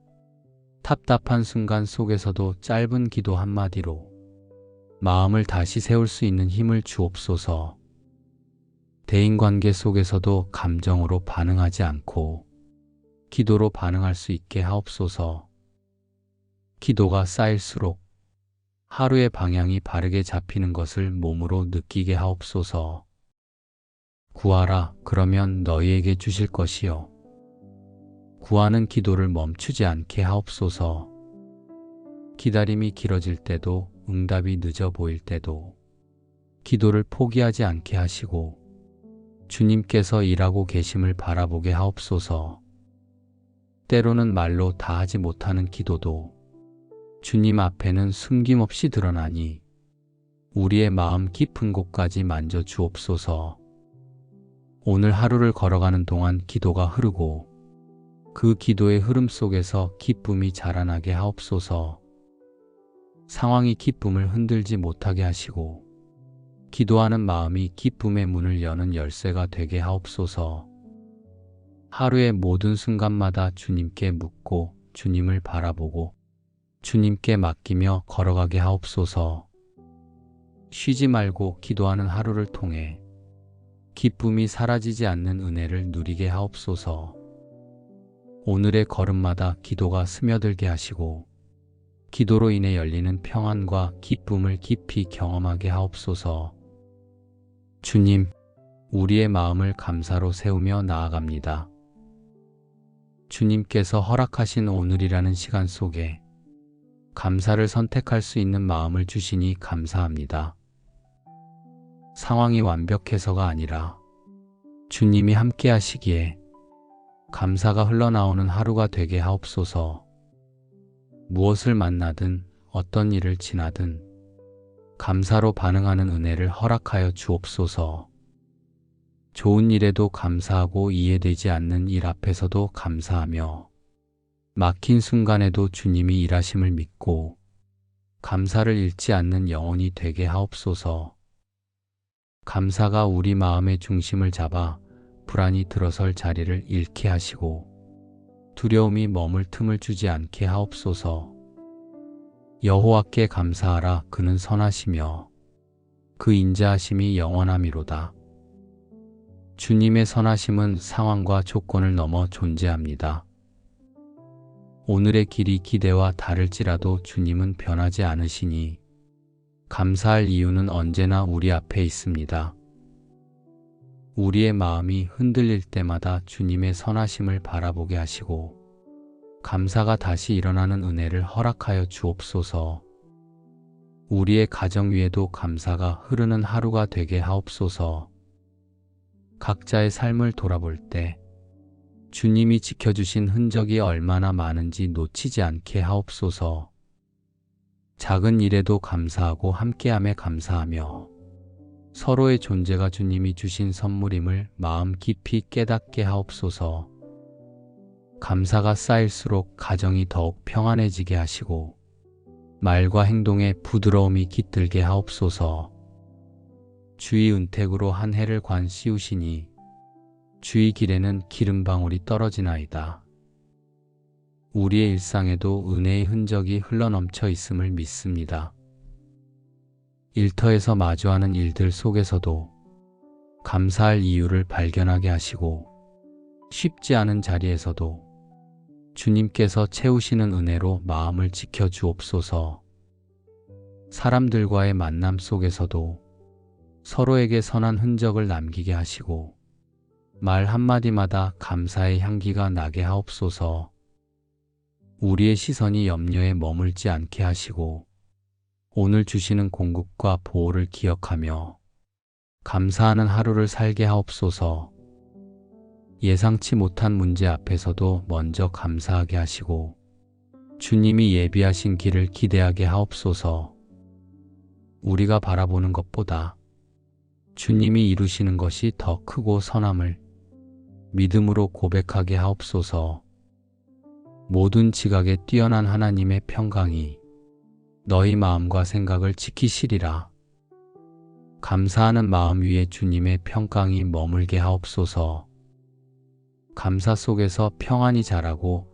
Speaker 1: 답답한 순간 속에서도 짧은 기도 한마디로 마음을 다시 세울 수 있는 힘을 주옵소서. 대인관계 속에서도 감정으로 반응하지 않고 기도로 반응할 수 있게 하옵소서. 기도가 쌓일수록 하루의 방향이 바르게 잡히는 것을 몸으로 느끼게 하옵소서. 구하라, 그러면 너희에게 주실 것이요. 구하는 기도를 멈추지 않게 하옵소서. 기다림이 길어질 때도, 응답이 늦어 보일 때도 기도를 포기하지 않게 하시고 주님께서 일하고 계심을 바라보게 하옵소서. 때로는 말로 다 하지 못하는 기도도 주님 앞에는 숨김없이 드러나니 우리의 마음 깊은 곳까지 만져 주옵소서. 오늘 하루를 걸어가는 동안 기도가 흐르고 그 기도의 흐름 속에서 기쁨이 자라나게 하옵소서. 상황이 기쁨을 흔들지 못하게 하시고 기도하는 마음이 기쁨의 문을 여는 열쇠가 되게 하옵소서. 하루의 모든 순간마다 주님께 묻고 주님을 바라보고 주님께 맡기며 걸어가게 하옵소서. 쉬지 말고 기도하는 하루를 통해 기쁨이 사라지지 않는 은혜를 누리게 하옵소서. 오늘의 걸음마다 기도가 스며들게 하시고 기도로 인해 열리는 평안과 기쁨을 깊이 경험하게 하옵소서. 주님, 우리의 마음을 감사로 세우며 나아갑니다. 주님께서 허락하신 오늘이라는 시간 속에 감사를 선택할 수 있는 마음을 주시니 감사합니다. 상황이 완벽해서가 아니라 주님이 함께 하시기에 감사가 흘러나오는 하루가 되게 하옵소서. 무엇을 만나든 어떤 일을 지나든 감사로 반응하는 은혜를 허락하여 주옵소서. 좋은 일에도 감사하고 이해되지 않는 일 앞에서도 감사하며 막힌 순간에도 주님이 일하심을 믿고 감사를 잃지 않는 영혼이 되게 하옵소서. 감사가 우리 마음의 중심을 잡아 불안이 들어설 자리를 잃게 하시고 두려움이 머물 틈을 주지 않게 하옵소서. 여호와께 감사하라, 그는 선하시며 그 인자하심이 영원함이로다. 주님의 선하심은 상황과 조건을 넘어 존재합니다. 오늘의 길이 기대와 다를지라도 주님은 변하지 않으시니 감사할 이유는 언제나 우리 앞에 있습니다. 우리의 마음이 흔들릴 때마다 주님의 선하심을 바라보게 하시고 감사가 다시 일어나는 은혜를 허락하여 주옵소서. 우리의 가정 위에도 감사가 흐르는 하루가 되게 하옵소서. 각자의 삶을 돌아볼 때 주님이 지켜주신 흔적이 얼마나 많은지 놓치지 않게 하옵소서. 작은 일에도 감사하고 함께함에 감사하며 서로의 존재가 주님이 주신 선물임을 마음 깊이 깨닫게 하옵소서. 감사가 쌓일수록 가정이 더욱 평안해지게 하시고 말과 행동에 부드러움이 깃들게 하옵소서. 주의 은택으로 한 해를 관 씌우시니 주의 길에는 기름방울이 떨어지나이다. 우리의 일상에도 은혜의 흔적이 흘러넘쳐 있음을 믿습니다. 일터에서 마주하는 일들 속에서도 감사할 이유를 발견하게 하시고 쉽지 않은 자리에서도 주님께서 채우시는 은혜로 마음을 지켜 주옵소서. 사람들과의 만남 속에서도 서로에게 선한 흔적을 남기게 하시고 말 한마디마다 감사의 향기가 나게 하옵소서. 우리의 시선이 염려에 머물지 않게 하시고 오늘 주시는 공급과 보호를 기억하며 감사하는 하루를 살게 하옵소서. 예상치 못한 문제 앞에서도 먼저 감사하게 하시고 주님이 예비하신 길을 기대하게 하옵소서. 우리가 바라보는 것보다 주님이 이루시는 것이 더 크고 선함을 믿음으로 고백하게 하옵소서. 모든 지각에 뛰어난 하나님의 평강이 너희 마음과 생각을 지키시리라. 감사하는 마음 위에 주님의 평강이 머물게 하옵소서. 감사 속에서 평안이 자라고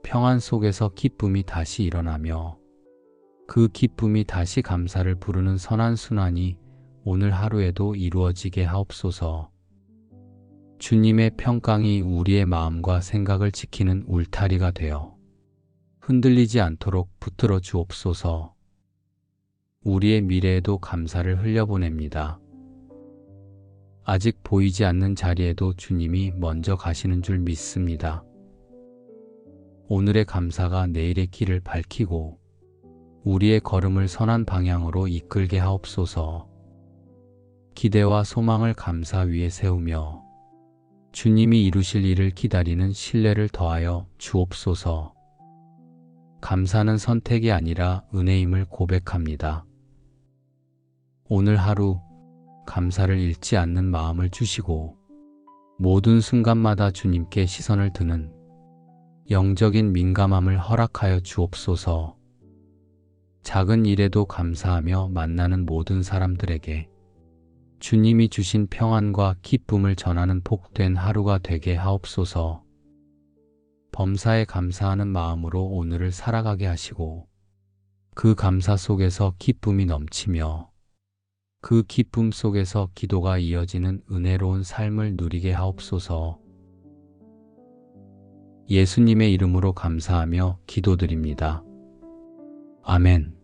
Speaker 1: 평안 속에서 기쁨이 다시 일어나며 그 기쁨이 다시 감사를 부르는 선한 순환이 오늘 하루에도 이루어지게 하옵소서. 주님의 평강이 우리의 마음과 생각을 지키는 울타리가 되어 흔들리지 않도록 붙들어 주옵소서. 우리의 미래에도 감사를 흘려보냅니다. 아직 보이지 않는 자리에도 주님이 먼저 가시는 줄 믿습니다. 오늘의 감사가 내일의 길을 밝히고 우리의 걸음을 선한 방향으로 이끌게 하옵소서. 기대와 소망을 감사 위에 세우며 주님이 이루실 일을 기다리는 신뢰를 더하여 주옵소서. 감사는 선택이 아니라 은혜임을 고백합니다. 오늘 하루 감사를 잃지 않는 마음을 주시고 모든 순간마다 주님께 시선을 드는 영적인 민감함을 허락하여 주옵소서. 작은 일에도 감사하며 만나는 모든 사람들에게 주님이 주신 평안과 기쁨을 전하는 복된 하루가 되게 하옵소서. 범사에 감사하는 마음으로 오늘을 살아가게 하시고 그 감사 속에서 기쁨이 넘치며 그 기쁨 속에서 기도가 이어지는 은혜로운 삶을 누리게 하옵소서. 예수님의 이름으로 감사하며 기도드립니다. 아멘.